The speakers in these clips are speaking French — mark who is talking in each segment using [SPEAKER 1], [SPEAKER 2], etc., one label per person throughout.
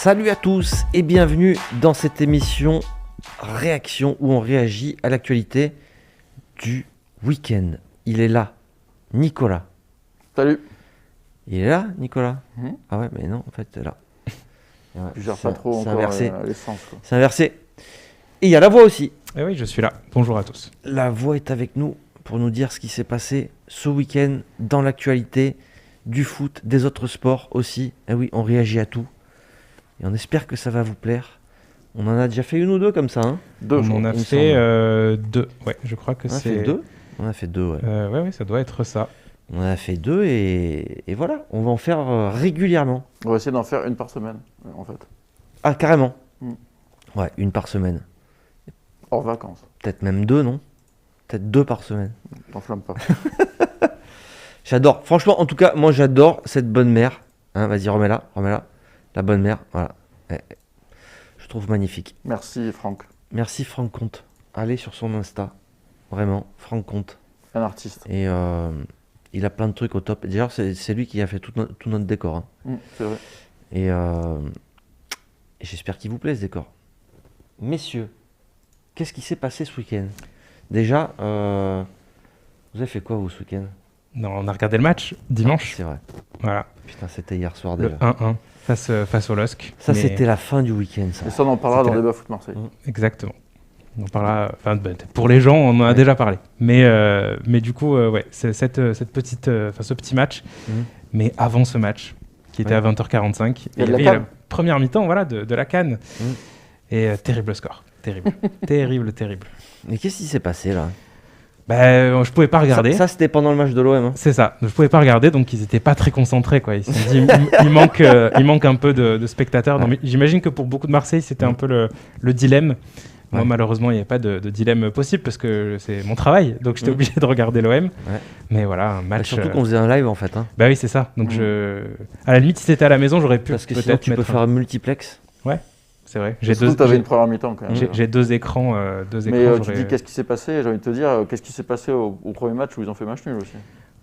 [SPEAKER 1] Salut à tous et bienvenue dans cette émission Réaction où on réagit à l'actualité du week-end. Il est là, Nicolas.
[SPEAKER 2] Salut.
[SPEAKER 1] Il est là, Nicolas?
[SPEAKER 2] Mhm.
[SPEAKER 1] Ah ouais, mais non, en fait, c'est là. Ouais,
[SPEAKER 2] Je gère pas trop
[SPEAKER 1] c'est
[SPEAKER 2] encore
[SPEAKER 1] inversé.
[SPEAKER 2] l'essence, quoi.
[SPEAKER 1] C'est inversé. Et il y a la voix aussi.
[SPEAKER 3] Eh oui, je suis là. Bonjour à tous.
[SPEAKER 1] La voix est avec nous pour nous dire ce qui s'est passé ce week-end dans l'actualité du foot, des autres sports aussi. Eh oui, on réagit à tout. Et on espère que ça va vous plaire. On en a déjà fait une ou deux comme ça, hein?
[SPEAKER 2] Deux, je
[SPEAKER 3] On
[SPEAKER 2] crois.
[SPEAKER 3] a
[SPEAKER 1] il me
[SPEAKER 3] fait
[SPEAKER 1] semble.
[SPEAKER 3] deux. Ouais, je crois que
[SPEAKER 1] On a
[SPEAKER 3] c'est.
[SPEAKER 1] fait deux. On a fait deux, ouais.
[SPEAKER 3] Ouais, ça doit être ça.
[SPEAKER 1] On en a fait deux et voilà, on va en faire régulièrement.
[SPEAKER 2] On va essayer d'en faire une par semaine, en fait.
[SPEAKER 1] Ah, carrément.
[SPEAKER 2] Mm.
[SPEAKER 1] Ouais, une par semaine.
[SPEAKER 2] Hors vacances.
[SPEAKER 1] Peut-être même deux, non? Peut-être deux par semaine.
[SPEAKER 2] T'enflamme pas.
[SPEAKER 1] J'adore. Franchement, en tout cas, moi j'adore cette bonne mère. Hein, vas-y, remets-la. La bonne mère, voilà. Je trouve magnifique.
[SPEAKER 2] Merci, Franck.
[SPEAKER 1] Merci Franck Comte. Allez sur son Insta. Vraiment, Franck Comte.
[SPEAKER 2] Un artiste.
[SPEAKER 1] Et il a plein de trucs au top. D'ailleurs, c'est lui qui a fait tout notre décor. Hein.
[SPEAKER 2] C'est vrai.
[SPEAKER 1] Et j'espère qu'il vous plaît ce décor. Messieurs, qu'est-ce qui s'est passé ce week-end? Déjà, vous avez fait quoi vous ce week-end?
[SPEAKER 3] Non, on a regardé le match dimanche.
[SPEAKER 1] C'est vrai.
[SPEAKER 3] Voilà.
[SPEAKER 1] Putain, c'était hier soir
[SPEAKER 3] Le
[SPEAKER 1] déjà.
[SPEAKER 3] 1-1 face au LOSC.
[SPEAKER 1] Ça,
[SPEAKER 3] Mais-
[SPEAKER 1] c'était la fin du week-end, ça.
[SPEAKER 2] Et ça, on en parlera
[SPEAKER 3] C'était
[SPEAKER 2] dans
[SPEAKER 3] la-
[SPEAKER 2] Débat Foot Marseille.
[SPEAKER 3] Exactement. On parlera. Enfin, pour les gens, on en a déjà parlé. Mais du coup, ouais, c'est ce petit match.
[SPEAKER 1] Mhm.
[SPEAKER 3] Mais avant ce match, qui était
[SPEAKER 1] Ouais.
[SPEAKER 3] à 20h45,
[SPEAKER 2] Il y a de
[SPEAKER 3] avait
[SPEAKER 2] la
[SPEAKER 3] la
[SPEAKER 2] CAN.
[SPEAKER 3] première mi-temps, voilà, de la CAN.
[SPEAKER 1] Mhm.
[SPEAKER 3] Et terrible score. Terrible. terrible.
[SPEAKER 1] Mais qu'est-ce qui s'est passé là?
[SPEAKER 3] Je pouvais pas regarder.
[SPEAKER 1] Ça, c'était pendant le match de l'OM. Hein.
[SPEAKER 3] C'est ça, je pouvais pas regarder, donc ils étaient pas très concentrés, quoi. Ils se sont dit, il manque un peu de spectateurs.
[SPEAKER 1] Ouais.
[SPEAKER 3] Non, mais j'imagine que pour beaucoup de Marseille, c'était un peu le dilemme. Moi,
[SPEAKER 1] Ouais.
[SPEAKER 3] malheureusement, il n'y avait pas de dilemme possible parce que c'est mon travail, donc j'étais obligé de regarder l'OM. Mais voilà, un match.
[SPEAKER 1] Surtout qu'on faisait un live en fait. Hein.
[SPEAKER 3] Bah oui, c'est ça. Donc à la limite, si c'était à la maison, j'aurais pu
[SPEAKER 1] Parce que sinon,
[SPEAKER 3] peut-être
[SPEAKER 1] tu peux
[SPEAKER 3] mettre.
[SPEAKER 1] faire un multiplex.
[SPEAKER 3] C'est vrai.
[SPEAKER 2] Surtout que t'avais une première mi-temps, quand même.
[SPEAKER 3] J'ai deux écrans.
[SPEAKER 2] Mais tu
[SPEAKER 3] j'aurais-
[SPEAKER 2] dis qu'est-ce qui s'est passé? J'ai envie de te dire, qu'est-ce qui s'est passé au premier match où ils ont fait match nul aussi?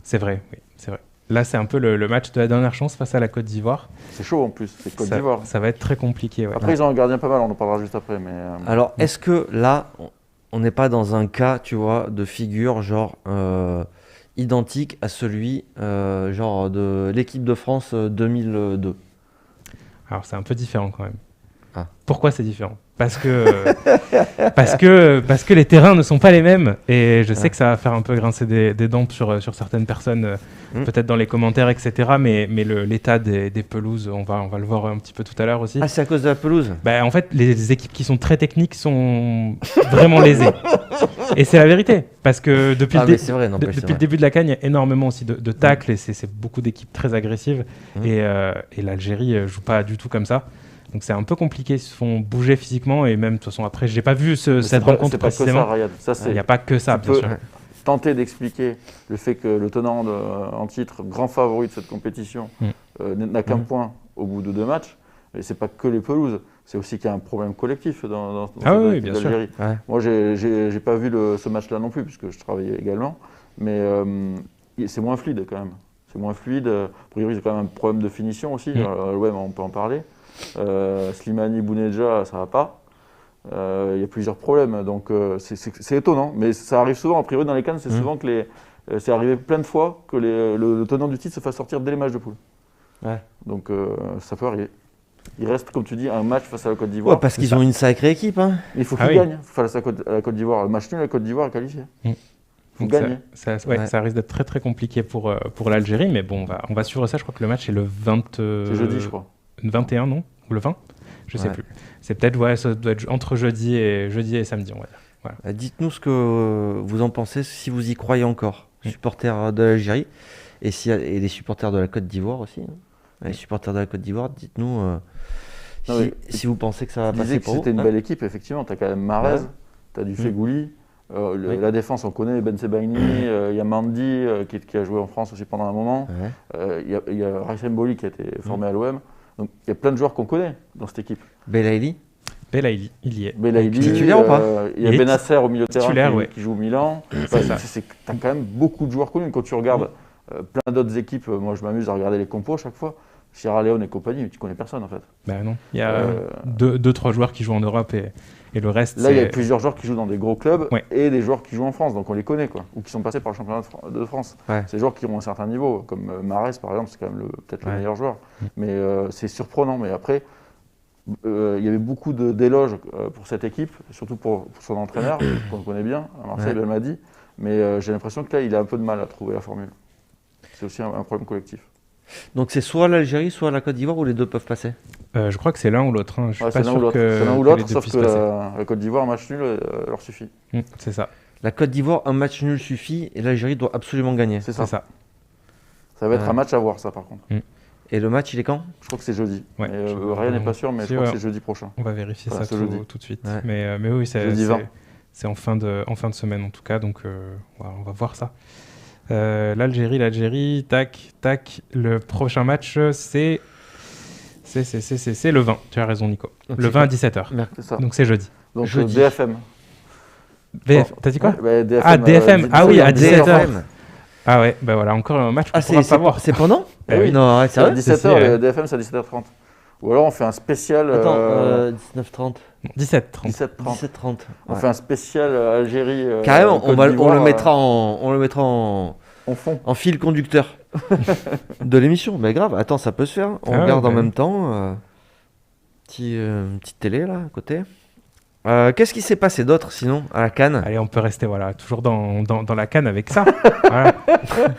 [SPEAKER 3] C'est vrai, oui, c'est vrai. Là, c'est un peu le match de la dernière chance face à la Côte d'Ivoire.
[SPEAKER 2] C'est chaud en plus, c'est Côte
[SPEAKER 3] Ça-
[SPEAKER 2] d'Ivoire.
[SPEAKER 3] Ça va être très compliqué. Ouais.
[SPEAKER 2] Après, ils ont un gardien pas mal, on en parlera juste après. Mais
[SPEAKER 1] Alors, est-ce que là, on n'est pas dans un cas, tu vois, de figure genre identique à celui genre de l'équipe de France 2002?
[SPEAKER 3] Alors c'est un peu différent quand même.
[SPEAKER 1] Ah.
[SPEAKER 3] Pourquoi c'est différent? Parce que les terrains ne sont pas les mêmes et je sais que ça va faire un peu grincer des dents sur certaines personnes, peut-être dans les commentaires, etc. Mais l'état des pelouses, on va le voir un petit peu tout à l'heure aussi.
[SPEAKER 1] Ah, c'est à cause de la pelouse?
[SPEAKER 3] En fait, les équipes qui sont très techniques sont vraiment lésées. Et c'est la vérité. Parce que depuis,
[SPEAKER 1] Ah, mais c'est vrai, n'empêche, c'est
[SPEAKER 3] depuis le
[SPEAKER 1] vrai.
[SPEAKER 3] début de la CAN, il y a énormément aussi de tacles et c'est beaucoup d'équipes très agressives. Et l'Algérie joue pas du tout comme ça. Donc c'est un peu compliqué, ils se font bouger physiquement et même de toute façon après, j'ai pas vu cette rencontre
[SPEAKER 2] c'est pas que ça,
[SPEAKER 3] précisément.
[SPEAKER 2] Rayad. Ça,
[SPEAKER 3] Il n'y a pas que ça,
[SPEAKER 2] tu
[SPEAKER 3] bien
[SPEAKER 2] peux-
[SPEAKER 3] sûr.
[SPEAKER 2] tenter d'expliquer le fait que le tenant en titre, grand favori de cette compétition, n'a qu'un point au bout de 2 matchs. Et c'est pas que les pelouses, c'est aussi qu'il y a un problème collectif dans cette
[SPEAKER 3] oui,
[SPEAKER 2] équipe
[SPEAKER 3] bien sûr.
[SPEAKER 2] d'Algérie.
[SPEAKER 1] Ouais.
[SPEAKER 2] Moi, j'ai pas vu ce match-là non plus, puisque je travaillais également, mais c'est moins fluide quand même. C'est moins fluide. A priori, c'est quand même un problème de finition aussi. L'OM, on peut en parler. Slimani, Bounedjah, ça va pas. Il y a plusieurs problèmes, donc c'est étonnant, mais ça arrive souvent. A priori, dans les CAN, c'est souvent que c'est arrivé plein de fois que le tenant du titre se fasse sortir dès les matchs de poule.
[SPEAKER 1] Ouais.
[SPEAKER 2] Donc ça peut arriver. Il reste, comme tu dis, un match face à la Côte d'Ivoire.
[SPEAKER 1] Ouais, parce qu'ils ont une sacrée équipe. Hein.
[SPEAKER 2] Il faut
[SPEAKER 3] Ah
[SPEAKER 2] qu'ils
[SPEAKER 3] oui.
[SPEAKER 2] gagnent face à la Côte d'Ivoire. Le match nul, la Côte d'Ivoire est qualifiée. Il faut
[SPEAKER 3] Donc
[SPEAKER 2] gagner.
[SPEAKER 1] Ouais.
[SPEAKER 3] ça risque d'être très très compliqué pour l'Algérie, mais bon, on va suivre ça. Je crois que le match est le 20.
[SPEAKER 2] C'est jeudi, je crois.
[SPEAKER 3] 21, non? Ou le 20? Je sais plus. C'est peut-être, ça doit être entre jeudi et samedi, on va dire. Voilà.
[SPEAKER 1] Dites-nous ce que vous en pensez, si vous y croyez encore, supporters de l'Algérie, et les supporters de la Côte d'Ivoire aussi. Hein. Les supporters de la Côte d'Ivoire, dites-nous si vous pensez que ça va
[SPEAKER 2] Je disais
[SPEAKER 1] passer
[SPEAKER 2] que
[SPEAKER 1] pour vous.
[SPEAKER 2] c'était une
[SPEAKER 1] hein.
[SPEAKER 2] belle équipe, effectivement. Tu as quand même Mahrez,
[SPEAKER 1] Ouais.
[SPEAKER 2] tu as du Fegouli.
[SPEAKER 1] Oui.
[SPEAKER 2] La défense, on connaît Ben Sebaini, il y a Mandy qui a joué en France aussi pendant un moment.
[SPEAKER 1] Ouais.
[SPEAKER 2] Il y a Raïs Mboli qui a été formé à l'OM. Donc il y a plein de joueurs qu'on connaît dans cette équipe.
[SPEAKER 1] Belaïli.
[SPEAKER 3] Belaïli, il y est.
[SPEAKER 2] Belaïli,
[SPEAKER 1] Titulaire ou pas?
[SPEAKER 2] il y a
[SPEAKER 3] Il est
[SPEAKER 2] Benasser au milieu de terrain
[SPEAKER 3] titulaire, ouais.
[SPEAKER 2] qui joue au Milan.
[SPEAKER 3] C'est ça.
[SPEAKER 2] Tu as quand même beaucoup de joueurs connus. Quand tu regardes plein d'autres équipes, moi je m'amuse à regarder les compos à chaque fois. Sierra Leone et compagnie, tu connais personne en fait.
[SPEAKER 3] Ben non, il y a 2-3 joueurs qui jouent en Europe et le reste.
[SPEAKER 2] Là, il y a plusieurs joueurs qui jouent dans des gros clubs
[SPEAKER 3] Ouais.
[SPEAKER 2] et des joueurs qui jouent en France, donc on les connaît, quoi, ou qui sont passés par le championnat de France.
[SPEAKER 1] Ouais.
[SPEAKER 2] C'est des joueurs qui ont un certain niveau, comme Mahrez par exemple, c'est quand même peut-être le meilleur joueur. Mais c'est surprenant. Mais après, il y avait beaucoup d'éloges pour cette équipe, surtout pour son entraîneur, qu'on connaît bien, à Marseille, Belmadi. Mais j'ai l'impression que là, il a un peu de mal à trouver la formule. C'est aussi un problème collectif.
[SPEAKER 1] Donc c'est soit l'Algérie, soit la Côte d'Ivoire, où les deux peuvent passer.
[SPEAKER 3] Je crois que c'est l'un ou l'autre. Hein. Je suis pas
[SPEAKER 2] c'est l'un
[SPEAKER 3] sûr
[SPEAKER 2] ou l'autre.
[SPEAKER 3] que
[SPEAKER 2] C'est l'un ou
[SPEAKER 3] que
[SPEAKER 2] l'autre,
[SPEAKER 3] les deux
[SPEAKER 2] sauf
[SPEAKER 3] puissent
[SPEAKER 2] que
[SPEAKER 3] passer.
[SPEAKER 2] la Côte d'Ivoire, un match nul leur suffit.
[SPEAKER 3] C'est ça.
[SPEAKER 1] La Côte d'Ivoire, un match nul suffit, et l'Algérie doit absolument gagner.
[SPEAKER 2] C'est ça.
[SPEAKER 3] C'est ça.
[SPEAKER 2] Ça va être un match à voir, ça, par contre.
[SPEAKER 1] Et le match, il est quand?
[SPEAKER 2] Je crois que c'est jeudi.
[SPEAKER 3] Ouais,
[SPEAKER 2] Rien n'est pas sûr, mais je crois que c'est jeudi prochain.
[SPEAKER 3] On va vérifier
[SPEAKER 2] Voilà,
[SPEAKER 3] ça tout de suite.
[SPEAKER 1] Ouais.
[SPEAKER 3] Mais oui,
[SPEAKER 2] Jeudi 20.
[SPEAKER 3] c'est en fin de semaine en tout cas, donc voilà, on va voir ça. L'Algérie, tac. Le prochain match, c'est le 20. Tu as raison, Nico.
[SPEAKER 1] Donc,
[SPEAKER 3] le 20 à 17h.
[SPEAKER 2] C'est ça.
[SPEAKER 3] Donc c'est jeudi.
[SPEAKER 2] Donc
[SPEAKER 1] Jeudi.
[SPEAKER 2] DFM.
[SPEAKER 3] T'as dit quoi?
[SPEAKER 2] DFM,
[SPEAKER 3] Ah, DFM. Ah oui, à 17h. Ah ouais, bah voilà, encore un match qu'on pourra pas voir.
[SPEAKER 1] c'est pendant?
[SPEAKER 3] Eh oui.
[SPEAKER 1] Non, arrête,
[SPEAKER 2] C'est à
[SPEAKER 1] sérieux?
[SPEAKER 2] 17h, DFM c'est à 17h30. Ou alors on fait un spécial.
[SPEAKER 1] Attends, 19h30.
[SPEAKER 3] 17h30.
[SPEAKER 2] 17h30.
[SPEAKER 1] 17h30.
[SPEAKER 2] On fait un spécial Algérie.
[SPEAKER 1] Carrément, on
[SPEAKER 2] Côte
[SPEAKER 1] le
[SPEAKER 2] d'Ivoire,
[SPEAKER 1] mettra en
[SPEAKER 2] fond.
[SPEAKER 1] en fil conducteur de l'émission. Mais grave, attends, ça peut se faire. On regarde en même temps. Petite télé là, à côté. Qu'est-ce qui s'est passé d'autre sinon à la CAN?
[SPEAKER 3] Allez, on peut rester toujours dans la CAN avec ça. Voilà.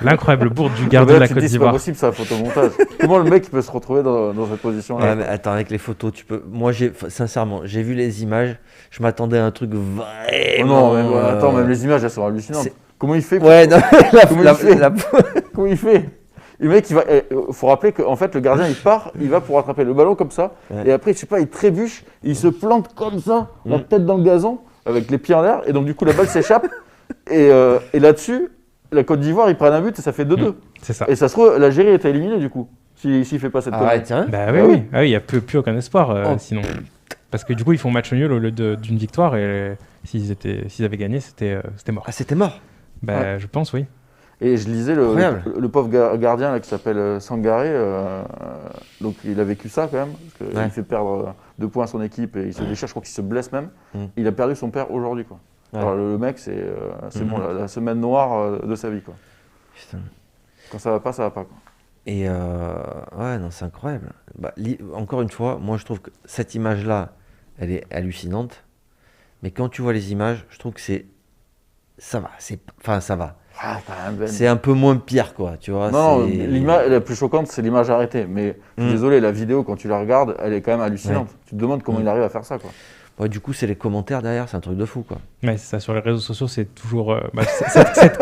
[SPEAKER 3] L'incroyable bourde du gardien de la Côte
[SPEAKER 2] C'est pas
[SPEAKER 3] d'Ivoire.
[SPEAKER 2] possible, ça, photomontage. Comment le mec peut se retrouver dans cette position-là?
[SPEAKER 1] Mais attends, avec les photos, tu peux. Moi, sincèrement, j'ai vu les images. Je m'attendais à un truc vraiment.
[SPEAKER 2] Oh non, mais attends, même les images, elles sont hallucinantes.
[SPEAKER 1] c'est-
[SPEAKER 2] Comment il fait
[SPEAKER 1] Ouais, non,
[SPEAKER 2] Comment il fait Comment il fait? Le mec, faut rappeler qu'en fait, le gardien, il va pour attraper le ballon comme ça,
[SPEAKER 1] Ouais.
[SPEAKER 2] et après, je sais pas, il trébuche, il se plante comme ça, la tête dans le gazon, avec les pieds en l'air, et donc du coup, la balle s'échappe, et là-dessus, la Côte d'Ivoire, ils prennent un but, et ça fait 2-2.
[SPEAKER 3] C'est ça.
[SPEAKER 2] Et ça se trouve, l'Algérie est éliminée, du coup, s'il fait pas cette
[SPEAKER 1] Arrête, tiens.
[SPEAKER 3] Bah
[SPEAKER 2] Ah
[SPEAKER 3] oui,
[SPEAKER 2] oui.
[SPEAKER 3] oui. Ah oui, il n'y a plus aucun espoir
[SPEAKER 1] Oh.
[SPEAKER 3] sinon. Parce que du coup, ils font match nul au lieu d'une victoire et s'ils avaient gagné, c'était mort.
[SPEAKER 1] Ah, c'était mort.
[SPEAKER 3] Je pense, oui.
[SPEAKER 2] Et je lisais
[SPEAKER 1] Incroyable.
[SPEAKER 2] le pauvre gardien là, qui s'appelle Sangaré, donc il a vécu ça quand même, parce qu'il fait perdre 2 points à son équipe et il se déchire, je crois qu'il se blesse même. Il a perdu son père aujourd'hui, quoi.
[SPEAKER 1] Ouais.
[SPEAKER 2] Alors le mec, c'est bon, la semaine noire de sa vie, quoi.
[SPEAKER 1] Putain.
[SPEAKER 2] Quand ça va pas, quoi.
[SPEAKER 1] Et ouais, non, c'est incroyable. Bah, encore une fois, moi je trouve que cette image-là, elle est hallucinante. Mais quand tu vois les images, je trouve que ça va. Enfin, ça va.
[SPEAKER 2] Ah, quand même, Ben.
[SPEAKER 1] C'est un peu moins pire, quoi. Tu vois.
[SPEAKER 2] Non,
[SPEAKER 1] c'est-
[SPEAKER 2] l'image la plus choquante, c'est l'image arrêtée. Mais je suis désolé, la vidéo, quand tu la regardes, elle est quand même hallucinante. Tu te demandes comment il arrive à faire ça, quoi.
[SPEAKER 1] Ouais, du coup, c'est les commentaires derrière, c'est un truc de fou, quoi.
[SPEAKER 3] Mais c'est ça, sur les réseaux sociaux, c'est toujours. Cette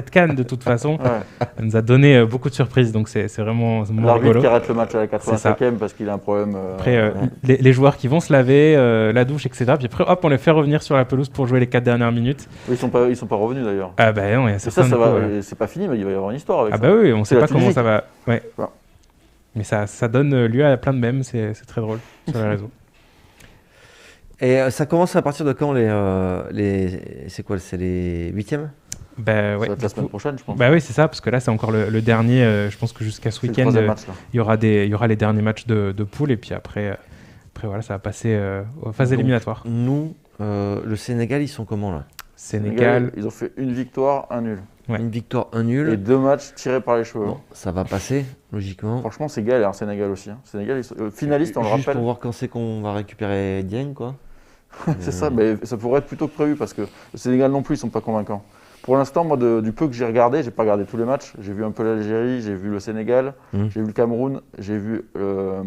[SPEAKER 3] canne, de toute façon,
[SPEAKER 2] Ouais.
[SPEAKER 3] elle nous a donné beaucoup de surprises. Donc c'est vraiment
[SPEAKER 2] L'arbitre
[SPEAKER 3] rigolo.
[SPEAKER 2] qui arrête le match à la
[SPEAKER 3] C'est ça.
[SPEAKER 2] 85e parce qu'il a un problème.
[SPEAKER 3] Après, les joueurs qui vont se laver, la douche, etc. Puis après, hop, on les fait revenir sur la pelouse pour jouer les 4 dernières minutes.
[SPEAKER 2] Ils sont pas revenus d'ailleurs.
[SPEAKER 3] Ah bah non, il y a
[SPEAKER 2] Et
[SPEAKER 3] certains.
[SPEAKER 2] ça
[SPEAKER 3] du coup,
[SPEAKER 2] va,
[SPEAKER 3] ouais.
[SPEAKER 2] c'est pas fini, mais il va y avoir une histoire avec
[SPEAKER 3] Ah
[SPEAKER 2] ça.
[SPEAKER 3] bah oui, on
[SPEAKER 2] C'est
[SPEAKER 3] sait
[SPEAKER 2] la
[SPEAKER 3] pas comment
[SPEAKER 2] Tunisie.
[SPEAKER 3] ça va. Ouais.
[SPEAKER 2] Voilà.
[SPEAKER 3] Mais ça donne lieu à plein de mèmes, c'est très drôle sur les réseaux.
[SPEAKER 1] Et ça commence à partir de quand c'est quoi? C'est les 8e?
[SPEAKER 3] Bah ouais.
[SPEAKER 2] Ça va être la
[SPEAKER 3] du
[SPEAKER 2] semaine
[SPEAKER 3] coup-
[SPEAKER 2] prochaine, je pense.
[SPEAKER 3] Bah oui, c'est ça, parce que là c'est encore le dernier. Je pense que jusqu'à ce
[SPEAKER 2] C'est le
[SPEAKER 3] week-end,
[SPEAKER 2] troisième match, là.
[SPEAKER 3] il y aura les derniers matchs de poule, et puis après voilà, ça va passer aux phases
[SPEAKER 1] Donc,
[SPEAKER 3] éliminatoires.
[SPEAKER 1] Nous, le Sénégal, ils sont comment là?
[SPEAKER 3] Sénégal.
[SPEAKER 2] Ils ont fait une victoire, un nul.
[SPEAKER 3] Ouais.
[SPEAKER 1] Une victoire, un nul.
[SPEAKER 2] Et 2 matchs tirés par les cheveux.
[SPEAKER 1] Bon, ça va passer, logiquement.
[SPEAKER 2] Franchement, c'est galère, Sénégal aussi. Sénégal, ils sont finalistes, on le
[SPEAKER 1] Juste
[SPEAKER 2] rappelle.
[SPEAKER 1] pour voir quand c'est qu'on va récupérer Dieng, quoi.
[SPEAKER 2] C'est ça, mais ça pourrait être plutôt que prévu parce que le Sénégal non plus, ils sont pas convaincants. Pour l'instant, moi, du peu que j'ai regardé, j'ai pas regardé tous les matchs. J'ai vu un peu l'Algérie, j'ai vu le Sénégal, j'ai vu le Cameroun, j'ai vu comment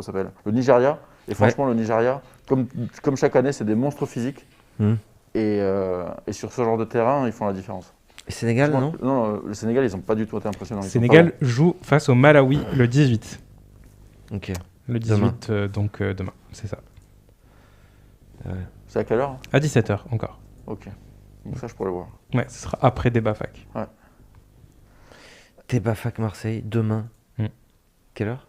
[SPEAKER 2] ça s'appelle, le Nigeria. Et franchement, le Nigeria, comme chaque année, c'est des monstres physiques. Et sur ce genre de terrain, ils font la différence.
[SPEAKER 1] Et Sénégal, non?
[SPEAKER 2] Non, le Sénégal, ils n'ont pas du tout été impressionnants. Ils sont
[SPEAKER 3] Sénégal joue face au Malawi le 18.
[SPEAKER 1] Ok.
[SPEAKER 3] Le 18, donc demain, c'est ça.
[SPEAKER 2] pas bons. C'est à quelle heure?
[SPEAKER 3] À 17h encore.
[SPEAKER 2] Ok. Donc ça, je pourrais le voir.
[SPEAKER 3] Ouais, ce sera après débat fac.
[SPEAKER 1] Tebafac Marseille, demain. Quelle heure?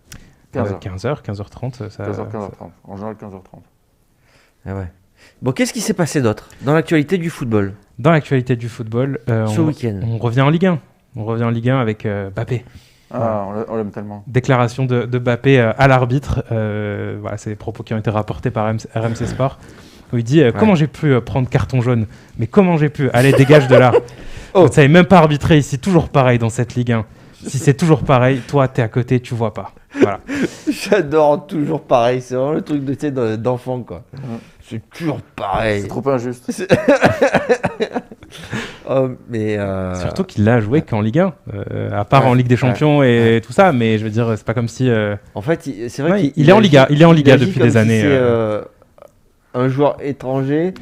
[SPEAKER 2] 15h.
[SPEAKER 3] 15h30.
[SPEAKER 2] 15h30. En général, 15h30.
[SPEAKER 1] Ah ouais. Bon, qu'est-ce qui s'est passé d'autre dans l'actualité du football
[SPEAKER 3] Dans l'actualité du football,
[SPEAKER 1] ce week-end?
[SPEAKER 3] on revient en Ligue 1. On revient en Ligue 1 avec Mbappé.
[SPEAKER 2] Ah, on l'aime tellement.
[SPEAKER 3] Déclaration de Mbappé à l'arbitre. Voilà, c'est des propos qui ont été rapportés par RMC Sport. Où il dit comment j'ai pu prendre carton jaune. Mais comment j'ai pu. Allez, dégage de là. Vous ne savez même pas arbitrer ici. Toujours pareil dans cette Ligue 1. Si c'est toujours pareil, toi, t'es à côté, tu vois pas. Voilà.
[SPEAKER 1] J'adore toujours pareil. C'est vraiment le truc d'enfant, quoi. C'est toujours pareil.
[SPEAKER 2] C'est trop injuste.
[SPEAKER 1] Mais
[SPEAKER 3] surtout qu'il l'a joué qu'en Ligue 1, à part en Ligue des Champions et tout ça. Mais je veux dire, c'est pas comme si.
[SPEAKER 1] En fait, c'est vrai
[SPEAKER 3] qu'il est en Liga. Il est en Liga depuis des années.
[SPEAKER 1] Si un joueur étranger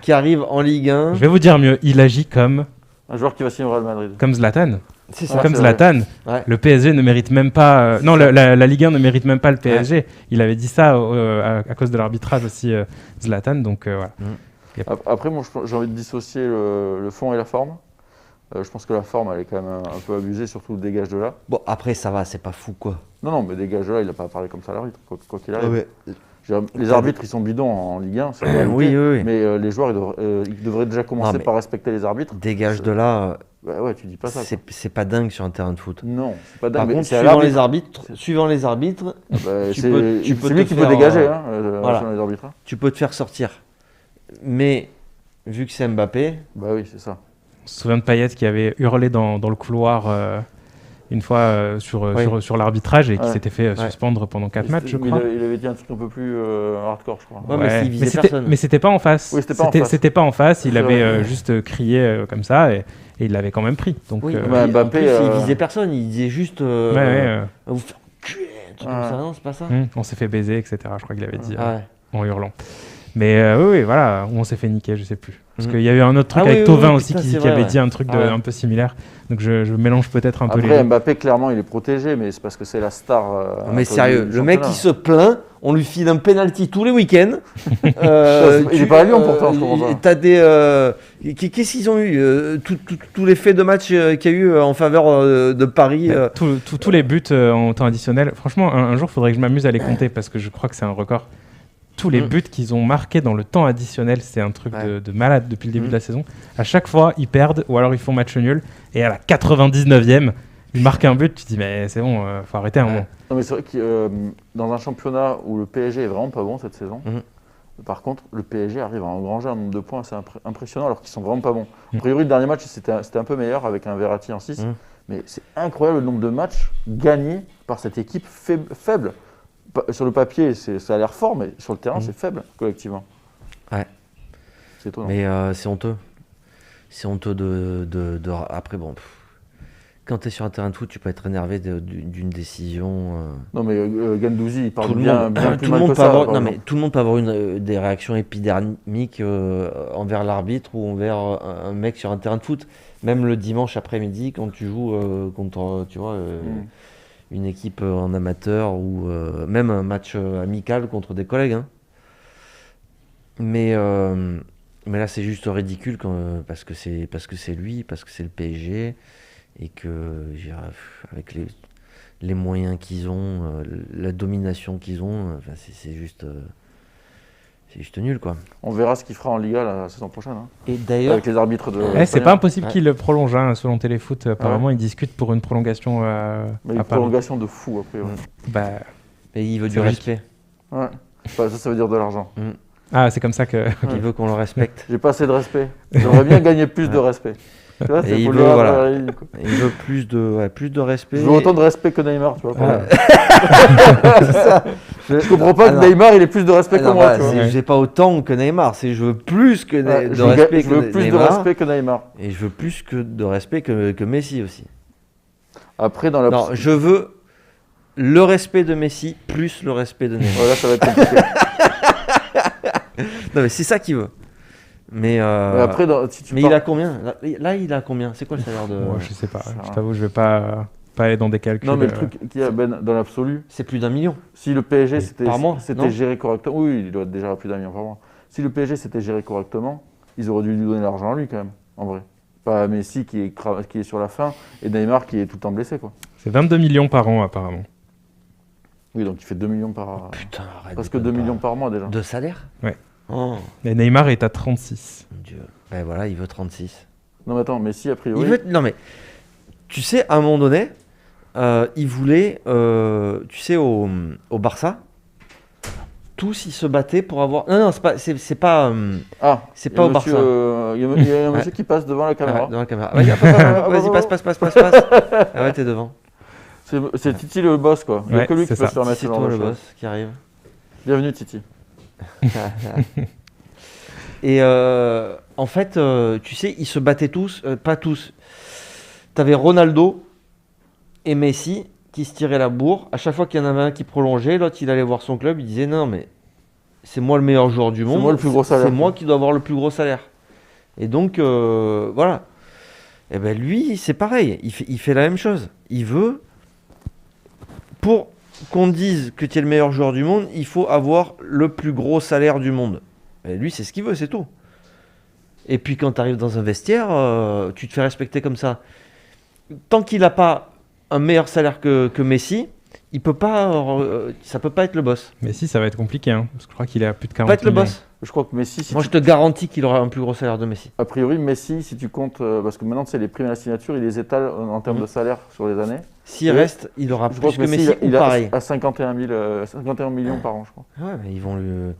[SPEAKER 1] qui arrive en Ligue 1.
[SPEAKER 3] Je vais vous dire mieux. Il agit comme
[SPEAKER 2] un joueur qui va signer au Real Madrid.
[SPEAKER 3] Comme Zlatan.
[SPEAKER 1] C'est ça.
[SPEAKER 3] Comme Zlatan. Ouais. Le PSG ne mérite même pas. Non, la Ligue 1 ne mérite même pas le PSG. Ouais. Il avait dit ça à cause de l'arbitrage aussi, Zlatan. Donc voilà.
[SPEAKER 2] Après, moi, j'ai envie de dissocier le fond et la forme. Je pense que la forme, elle est quand même un peu abusée, surtout le dégage de là.
[SPEAKER 1] Bon, après, ça va, c'est pas fou, quoi.
[SPEAKER 2] Non, mais dégage de là, il n'a pas parlé comme ça à l'arbitre, quoi qu'il arrive. Les arbitres, ils sont bidons en Ligue 1, c'est la réalité, oui. Mais les joueurs, ils devraient déjà commencer par respecter les arbitres.
[SPEAKER 1] Dégage de là.
[SPEAKER 2] Ouais, tu dis pas ça.
[SPEAKER 1] C'est pas dingue sur un terrain de foot.
[SPEAKER 2] Non, c'est pas dingue.
[SPEAKER 1] Par contre, suivant les arbitres,
[SPEAKER 2] c'est lui qui peut dégager, selon les arbitres.
[SPEAKER 1] Tu peux te faire sortir. Mais vu que c'est Mbappé.
[SPEAKER 2] Bah oui, c'est ça.
[SPEAKER 3] On se souvient de Payet qui avait hurlé dans le couloir une fois sur l'arbitrage et qui s'était fait suspendre pendant 4 matchs, je crois.
[SPEAKER 2] Il avait dit un truc un peu plus hardcore, je crois.
[SPEAKER 1] Mais
[SPEAKER 3] c'était pas en face.
[SPEAKER 2] Oui,
[SPEAKER 3] c'était pas en face. Il avait juste crié comme ça et il l'avait quand même pris. Donc,
[SPEAKER 1] Mbappé, il visait personne. Il disait juste vous faire culer, comme ça, non, c'est pas ça.
[SPEAKER 3] On s'est fait baiser, etc. Je crois qu'il avait dit en hurlant. Mais oui, voilà, on s'est fait niquer, je sais plus. Parce qu'il y a eu un autre truc avec Thauvin aussi qui avait dit un truc un peu similaire. Donc je mélange peut-être un peu les deux.
[SPEAKER 2] Après, Mbappé, clairement, il est protégé, mais c'est parce que c'est la star.
[SPEAKER 1] Mais sérieux, le mec qui se plaint, on lui file un penalty tous les week-ends.
[SPEAKER 2] Il n'est pas à Lyon pourtant, je comprends pas.
[SPEAKER 1] Qu'est-ce qu'ils ont eu tous les faits de match qu'il y a eu en faveur de Paris.
[SPEAKER 3] Tous les buts en temps additionnel. Franchement, un jour, il faudrait que je m'amuse à les compter parce que je crois que c'est un record. Tous les buts qu'ils ont marqués dans le temps additionnel, c'est un truc de malade depuis le début de la saison. À chaque fois, ils perdent ou alors ils font match nul. Et à la 99e, ils marquent un but. Tu te dis, mais c'est bon, faut arrêter un moment.
[SPEAKER 2] Non, mais c'est vrai que dans un championnat où le PSG est vraiment pas bon cette saison, par contre, le PSG arrive à engranger un nombre de points assez impressionnant alors qu'ils sont vraiment pas bons. A priori, le dernier match, c'était un peu meilleur avec un Verratti en 6. Mais c'est incroyable le nombre de matchs gagnés par cette équipe faible. Sur le papier, ça a l'air fort, mais sur le terrain, c'est faible, collectivement.
[SPEAKER 1] Ouais.
[SPEAKER 2] C'est étonnant.
[SPEAKER 1] Mais c'est honteux. C'est honteux Après, bon, quand tu es sur un terrain de foot, tu peux être énervé d'une décision.
[SPEAKER 2] Non, mais Guendouzi, il parle bien plus
[SPEAKER 1] tout
[SPEAKER 2] mal que
[SPEAKER 1] ça.
[SPEAKER 2] Non,
[SPEAKER 1] mais tout le monde peut avoir des réactions épidermiques envers l'arbitre ou envers un mec sur un terrain de foot. Même le dimanche après-midi, quand tu joues contre, tu vois... une équipe en amateur ou même un match amical contre des collègues. Hein. Mais là, c'est juste ridicule parce que c'est lui, parce que c'est le PSG et que avec les moyens qu'ils ont, la domination qu'ils ont, c'est juste nul, quoi.
[SPEAKER 2] On verra ce qu'il fera en Liga la saison prochaine. Hein.
[SPEAKER 1] Et d'ailleurs,
[SPEAKER 2] avec les arbitres de.
[SPEAKER 3] C'est pas impossible qu'il le prolonge, hein, selon Téléfoot. Apparemment, ils discutent pour une prolongation.
[SPEAKER 2] Mais une prolongation de fou après.
[SPEAKER 1] Et il veut du respect.
[SPEAKER 2] Ouais. Ça veut dire de l'argent.
[SPEAKER 3] Ah, c'est comme ça que.
[SPEAKER 1] Il veut qu'on le respecte.
[SPEAKER 2] J'ai pas assez de respect. J'aimerais bien gagner plus de respect. Tu vois,
[SPEAKER 1] il veut plus de respect.
[SPEAKER 2] Je veux autant de respect que Neymar, tu vois. C'est ça. Je comprends pas que Neymar il ait plus de respect que moi.
[SPEAKER 1] J'ai pas autant que Neymar, je veux plus que
[SPEAKER 2] de respect que Neymar.
[SPEAKER 1] Et je veux plus de respect que Messi aussi.
[SPEAKER 2] Après
[SPEAKER 1] Non, je veux le respect de Messi plus le respect de Neymar.
[SPEAKER 2] Là ça va être compliqué.
[SPEAKER 1] Non mais c'est ça qu'il veut. Mais
[SPEAKER 2] après,
[SPEAKER 1] il a combien là, il a combien? C'est quoi le salaire de...
[SPEAKER 3] Moi, je sais pas. Je t'avoue, je vais pas aller dans des calculs.
[SPEAKER 2] Non, mais le truc qu'il y a, Ben, dans l'absolu...
[SPEAKER 1] C'est plus d'1 million.
[SPEAKER 2] Si le PSG c'était
[SPEAKER 1] géré
[SPEAKER 2] correctement... Oui, il doit être déjà à plus d'1 million par mois. Si le PSG s'était géré correctement, ils auraient dû lui donner l'argent à lui, quand même, en vrai. Pas Messi qui est sur la fin et Neymar qui est tout le temps blessé, quoi.
[SPEAKER 3] C'est 22 millions par an, apparemment.
[SPEAKER 2] Oui, donc il fait 2 millions par...
[SPEAKER 1] Putain, arrête.
[SPEAKER 2] Presque 2 millions par mois, déjà.
[SPEAKER 1] De salaire?
[SPEAKER 3] Ouais.
[SPEAKER 1] Oh.
[SPEAKER 3] Et Neymar est à 36.
[SPEAKER 1] Mon Dieu. Ben voilà, il veut 36.
[SPEAKER 2] Non mais attends, Messi a priori...
[SPEAKER 1] Non mais, tu sais, à un moment donné, il voulait, tu sais, au Barça, tous ils se battaient pour avoir. Non, c'est pas, c'est pas, c'est pas au Barça.
[SPEAKER 2] Il y a un monsieur qui passe devant la caméra.
[SPEAKER 1] Ouais, devant la caméra. Vas-y, passe. Ah ouais, t'es devant.
[SPEAKER 2] C'est Titi le boss, quoi. Il n'y a que lui qui peut se permettre
[SPEAKER 1] C'est toi le boss qui arrive.
[SPEAKER 2] Bienvenue, Titi.
[SPEAKER 1] Et en fait, tu sais, ils se battaient tous, pas tous. T'avais Ronaldo et Messi qui se tiraient la bourre. À chaque fois qu'il y en avait un qui prolongeait, l'autre il allait voir son club, il disait non mais c'est moi le meilleur joueur du monde.
[SPEAKER 2] C'est moi le plus gros salaire.
[SPEAKER 1] C'est moi qui dois avoir le plus gros salaire. Et donc voilà. Et ben lui c'est pareil, il fait la même chose. Il veut, pour qu'on dise que tu es le meilleur joueur du monde, il faut avoir le plus gros salaire du monde. Et lui c'est ce qu'il veut, c'est tout. Et puis quand tu arrives dans un vestiaire, tu te fais respecter comme ça. Tant qu'il n'a pas un meilleur salaire que Messi, il peut pas, ça peut pas être le boss.
[SPEAKER 3] Messi, ça va être compliqué, hein, parce que je crois qu'il est à plus de 40
[SPEAKER 1] Pas être le
[SPEAKER 3] millions.
[SPEAKER 1] boss.
[SPEAKER 2] Je crois que Messi...
[SPEAKER 1] Moi, je te garantis qu'il aura un plus gros salaire de Messi.
[SPEAKER 2] A priori, Messi, si tu comptes... parce que maintenant, tu sais, les primes à la signature, il les étale en termes de salaire sur les années.
[SPEAKER 1] S'il reste, il aura
[SPEAKER 2] Je
[SPEAKER 1] plus
[SPEAKER 2] crois
[SPEAKER 1] que Messi ou
[SPEAKER 2] il
[SPEAKER 1] pareil.
[SPEAKER 2] à 51 millions par an, je crois.
[SPEAKER 1] Ouais, mais ils vont le...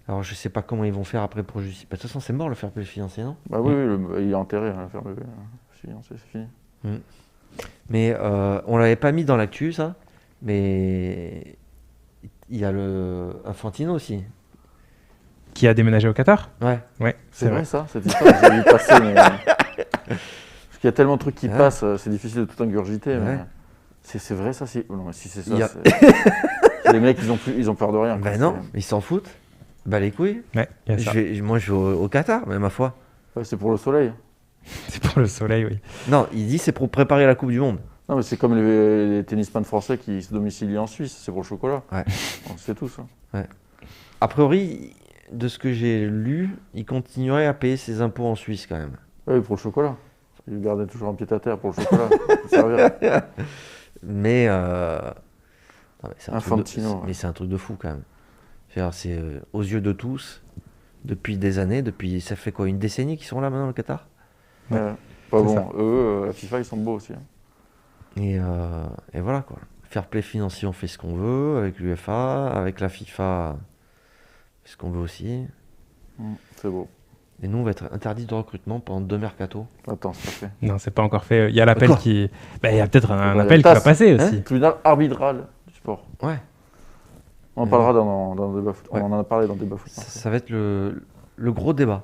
[SPEAKER 1] Alors, je sais pas comment ils vont faire après pour justifier. De toute façon, c'est mort le fair play financier, non?
[SPEAKER 2] Bah oui, il est enterré, hein, le fair play financier, c'est fini.
[SPEAKER 1] Mais on l'avait pas mis dans l'actu, ça. Mais il y a le Infantino aussi.
[SPEAKER 3] Qui a déménagé au Qatar?
[SPEAKER 1] Ouais.
[SPEAKER 3] Ouais,
[SPEAKER 2] C'est vrai ça, cette histoire, j'ai vu passer, mais... Parce qu'il y a tellement de trucs qui passent, c'est difficile de tout ingurgiter, mais... C'est vrai ça, si... Non, si c'est ça, les mecs, ils ont peur de rien.
[SPEAKER 1] Ben non, ils s'en foutent. Bah les couilles.
[SPEAKER 3] Ouais, il y a ça.
[SPEAKER 1] Moi, je vais au Qatar, mais ma foi.
[SPEAKER 2] Ouais, c'est pour le soleil.
[SPEAKER 3] C'est pour le soleil, oui.
[SPEAKER 1] Non, il dit c'est pour préparer la Coupe du Monde.
[SPEAKER 2] Non, mais c'est comme les tennisman français qui se domicilient en Suisse, c'est pour le chocolat.
[SPEAKER 1] Ouais.
[SPEAKER 2] On sait tout ça.
[SPEAKER 1] Ouais. A priori, de ce que j'ai lu, il continuerait à payer ses impôts en Suisse quand même.
[SPEAKER 2] Oui, pour le chocolat. Il gardait toujours un pied à terre pour le chocolat. Ça servirait.
[SPEAKER 1] Mais, non, mais c'est
[SPEAKER 2] Infantino.
[SPEAKER 1] mais c'est un truc de fou quand même. C'est aux yeux de tous, depuis des années, ça fait quoi, une décennie qu'ils sont là maintenant au Qatar?
[SPEAKER 2] Ouais. Pas bon, eux, la FIFA, ils sont beaux aussi. Hein.
[SPEAKER 1] Et voilà quoi. Fair play financier, on fait ce qu'on veut, avec l'UEFA, avec la FIFA, on fait ce qu'on veut aussi.
[SPEAKER 2] C'est beau.
[SPEAKER 1] Et nous, on va être interdit de recrutement pendant 2 mercato.
[SPEAKER 2] Attends, c'est pas fait.
[SPEAKER 3] Non, c'est pas encore fait. Il y a l'appel qui... Bah, il y a peut-être un appel qui va passer aussi.
[SPEAKER 2] Tribunal arbitral du sport.
[SPEAKER 1] Ouais.
[SPEAKER 2] On en parlera dans Débat Foot.
[SPEAKER 1] Ouais.
[SPEAKER 2] On en a parlé dans Débat Foot.
[SPEAKER 1] Ça va être le gros débat.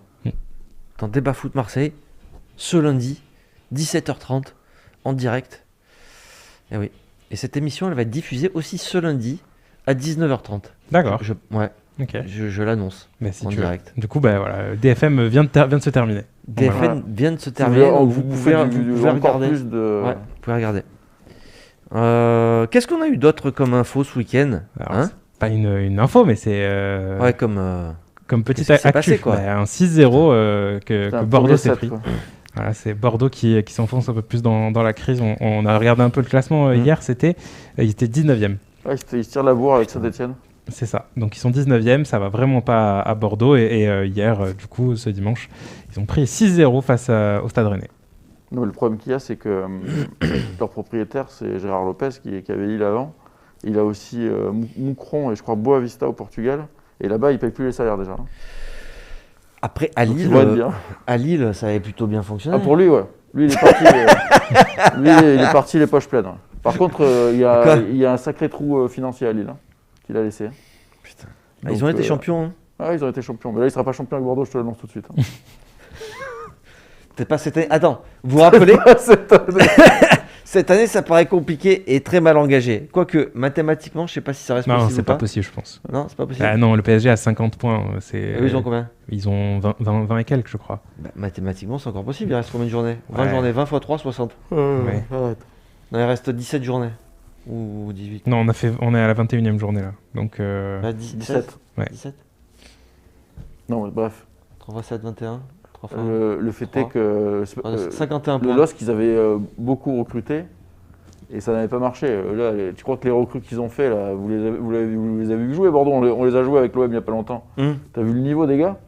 [SPEAKER 1] Dans Débat Foot Marseille, ce lundi, 17h30, en direct. Et oui. Et cette émission, elle va être diffusée aussi ce lundi, à 19h30.
[SPEAKER 3] D'accord.
[SPEAKER 1] Ouais.
[SPEAKER 3] Ok.
[SPEAKER 1] Je l'annonce.
[SPEAKER 3] Mais si
[SPEAKER 1] en
[SPEAKER 3] tu
[SPEAKER 1] direct.
[SPEAKER 3] Veux. Du coup, bah, voilà, DFM vient de se terminer.
[SPEAKER 1] DFM vient de se terminer. Vous pouvez regarder.
[SPEAKER 2] Plus de...
[SPEAKER 1] Ouais, vous pouvez regarder. Qu'est-ce qu'on a eu d'autre comme info ce week-end?
[SPEAKER 3] Alors, pas une info, mais c'est...
[SPEAKER 1] Ouais, comme
[SPEAKER 3] petite
[SPEAKER 1] actu.
[SPEAKER 3] Passé, quoi. Bah, un 6-0 que Bordeaux s'est pris.
[SPEAKER 2] Quoi.
[SPEAKER 3] Voilà, c'est Bordeaux qui s'enfonce un peu plus dans la crise. On a regardé un peu le classement hier, il était 19e.
[SPEAKER 2] Ouais, ils se tirent la bourre avec Saint-Etienne.
[SPEAKER 3] C'est ça. Donc ils sont 19e, ça va vraiment pas à Bordeaux. Et hier, du coup, ce dimanche, ils ont pris 6-0 face au Stade Rennais.
[SPEAKER 2] Non, le problème qu'il y a, c'est que leur propriétaire, c'est Gérard Lopez qui avait l'île avant. Il a aussi Moucron et je crois Boa Vista au Portugal. Et là-bas, ils ne payent plus les salaires déjà.
[SPEAKER 1] Après, à Lille, ça avait plutôt bien fonctionné.
[SPEAKER 2] Ah, pour lui, ouais. Lui, il est parti, il est parti les poches pleines. Ouais. Par contre, il y a un sacré trou financier à Lille qu'il a laissé.
[SPEAKER 1] Putain. Donc, ils ont été champions. Hein.
[SPEAKER 2] Ah, ils ont été champions. Mais là, il ne sera pas champion avec Bordeaux, je te l'annonce tout de suite. Hein.
[SPEAKER 1] Peut-être pas cette année. Attends, vous vous rappelez Cette année, ça paraît compliqué et très mal engagé. Quoique, mathématiquement, je ne sais pas si ça reste possible.
[SPEAKER 3] Non, c'est pas possible, je pense.
[SPEAKER 1] Non, c'est pas possible.
[SPEAKER 3] Ah non, le PSG a 50 points.
[SPEAKER 1] Et eux, ils ont combien?
[SPEAKER 3] Ils ont 20 et quelques, je crois.
[SPEAKER 1] Bah, mathématiquement, c'est encore possible. Il reste combien de journées? 20 journées, 20 x 3, 60.
[SPEAKER 3] Ouais.
[SPEAKER 2] Arrête.
[SPEAKER 1] Non, il reste 17 journées. Ou 18.
[SPEAKER 3] Non, on est à la 21e journée là. Donc,
[SPEAKER 1] 17.
[SPEAKER 3] Ouais.
[SPEAKER 1] 17.
[SPEAKER 2] Non, mais bref.
[SPEAKER 1] 3 x 7, 21. 3 x
[SPEAKER 2] Le fait est que
[SPEAKER 1] 51
[SPEAKER 2] le
[SPEAKER 1] points.
[SPEAKER 2] LOSC, ils avaient beaucoup recruté et ça n'avait pas marché. Là, tu crois que les recrues qu'ils ont fait, là, vous les avez vu jouer Bordeaux? On les a joués avec l'OM il n'y a pas longtemps. T'as vu le niveau des gars?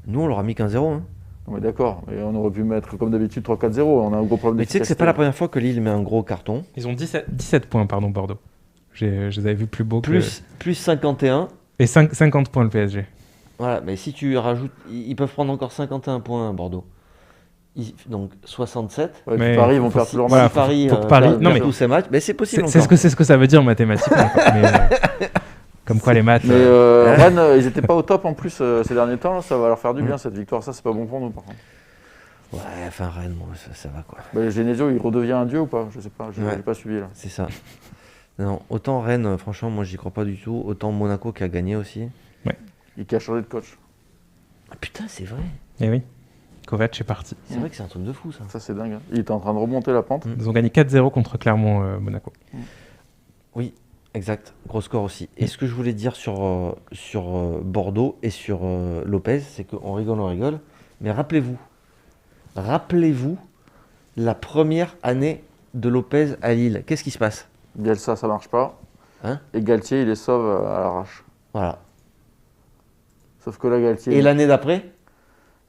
[SPEAKER 1] Nous, on leur a mis 15-0. Hein.
[SPEAKER 2] Non, mais d'accord, mais on aurait pu mettre comme d'habitude 3-4-0, on a un gros problème
[SPEAKER 1] Mais tu sais que c'est pas la première fois que Lille met un gros carton.
[SPEAKER 3] Ils ont 17 points, pardon, Bordeaux. Je les avais vus plus beaux
[SPEAKER 1] Plus 51.
[SPEAKER 3] Et 50 points le PSG.
[SPEAKER 1] Voilà, mais si tu rajoutes, ils peuvent prendre encore 51 points à Bordeaux. Donc 67.
[SPEAKER 2] Ouais,
[SPEAKER 3] Mais
[SPEAKER 2] puis Paris, ils vont perdre tous leurs
[SPEAKER 3] voilà,
[SPEAKER 2] matchs.
[SPEAKER 1] Si Paris,
[SPEAKER 3] faut que Paris-
[SPEAKER 1] perd
[SPEAKER 3] non, mais-
[SPEAKER 1] tous ses matchs, mais c'est possible
[SPEAKER 3] C'est
[SPEAKER 1] encore.
[SPEAKER 3] ce que ça veut dire mathématiquement. Quoi. Mais, comme quoi les maths.
[SPEAKER 2] Mais Rennes, ils n'étaient pas au top en plus ces derniers temps, ça va leur faire du bien cette victoire, ça c'est pas bon pour nous par contre.
[SPEAKER 1] Ouais, enfin Rennes, bon, ça va quoi.
[SPEAKER 2] Bah, Genesio, il redevient un dieu ou pas? Je sais pas, j'ai
[SPEAKER 1] Ouais.
[SPEAKER 2] pas suivi là.
[SPEAKER 1] C'est ça. Non, autant Rennes, franchement, moi j'y crois pas du tout. Autant Monaco qui a gagné aussi.
[SPEAKER 2] Qui a changé de coach.
[SPEAKER 1] Ah, putain, c'est vrai.
[SPEAKER 3] Et oui, Kovac est parti.
[SPEAKER 1] C'est vrai que c'est un truc de fou ça.
[SPEAKER 2] Ça c'est dingue. Hein. Il était en train de remonter la pente.
[SPEAKER 3] Ils ont gagné 4-0 contre Clermont Monaco.
[SPEAKER 1] Exact, gros score aussi. Et ce que je voulais dire sur Bordeaux et sur Lopez, c'est qu'on rigole, mais rappelez-vous la première année de Lopez à Lille. Qu'est-ce qui se passe?
[SPEAKER 2] Bielsa, ça marche pas.
[SPEAKER 1] Hein?
[SPEAKER 2] Et Galtier, il les sauve à l'arrache.
[SPEAKER 1] Voilà.
[SPEAKER 2] Sauf que là, Galtier.
[SPEAKER 1] Et l'année d'après?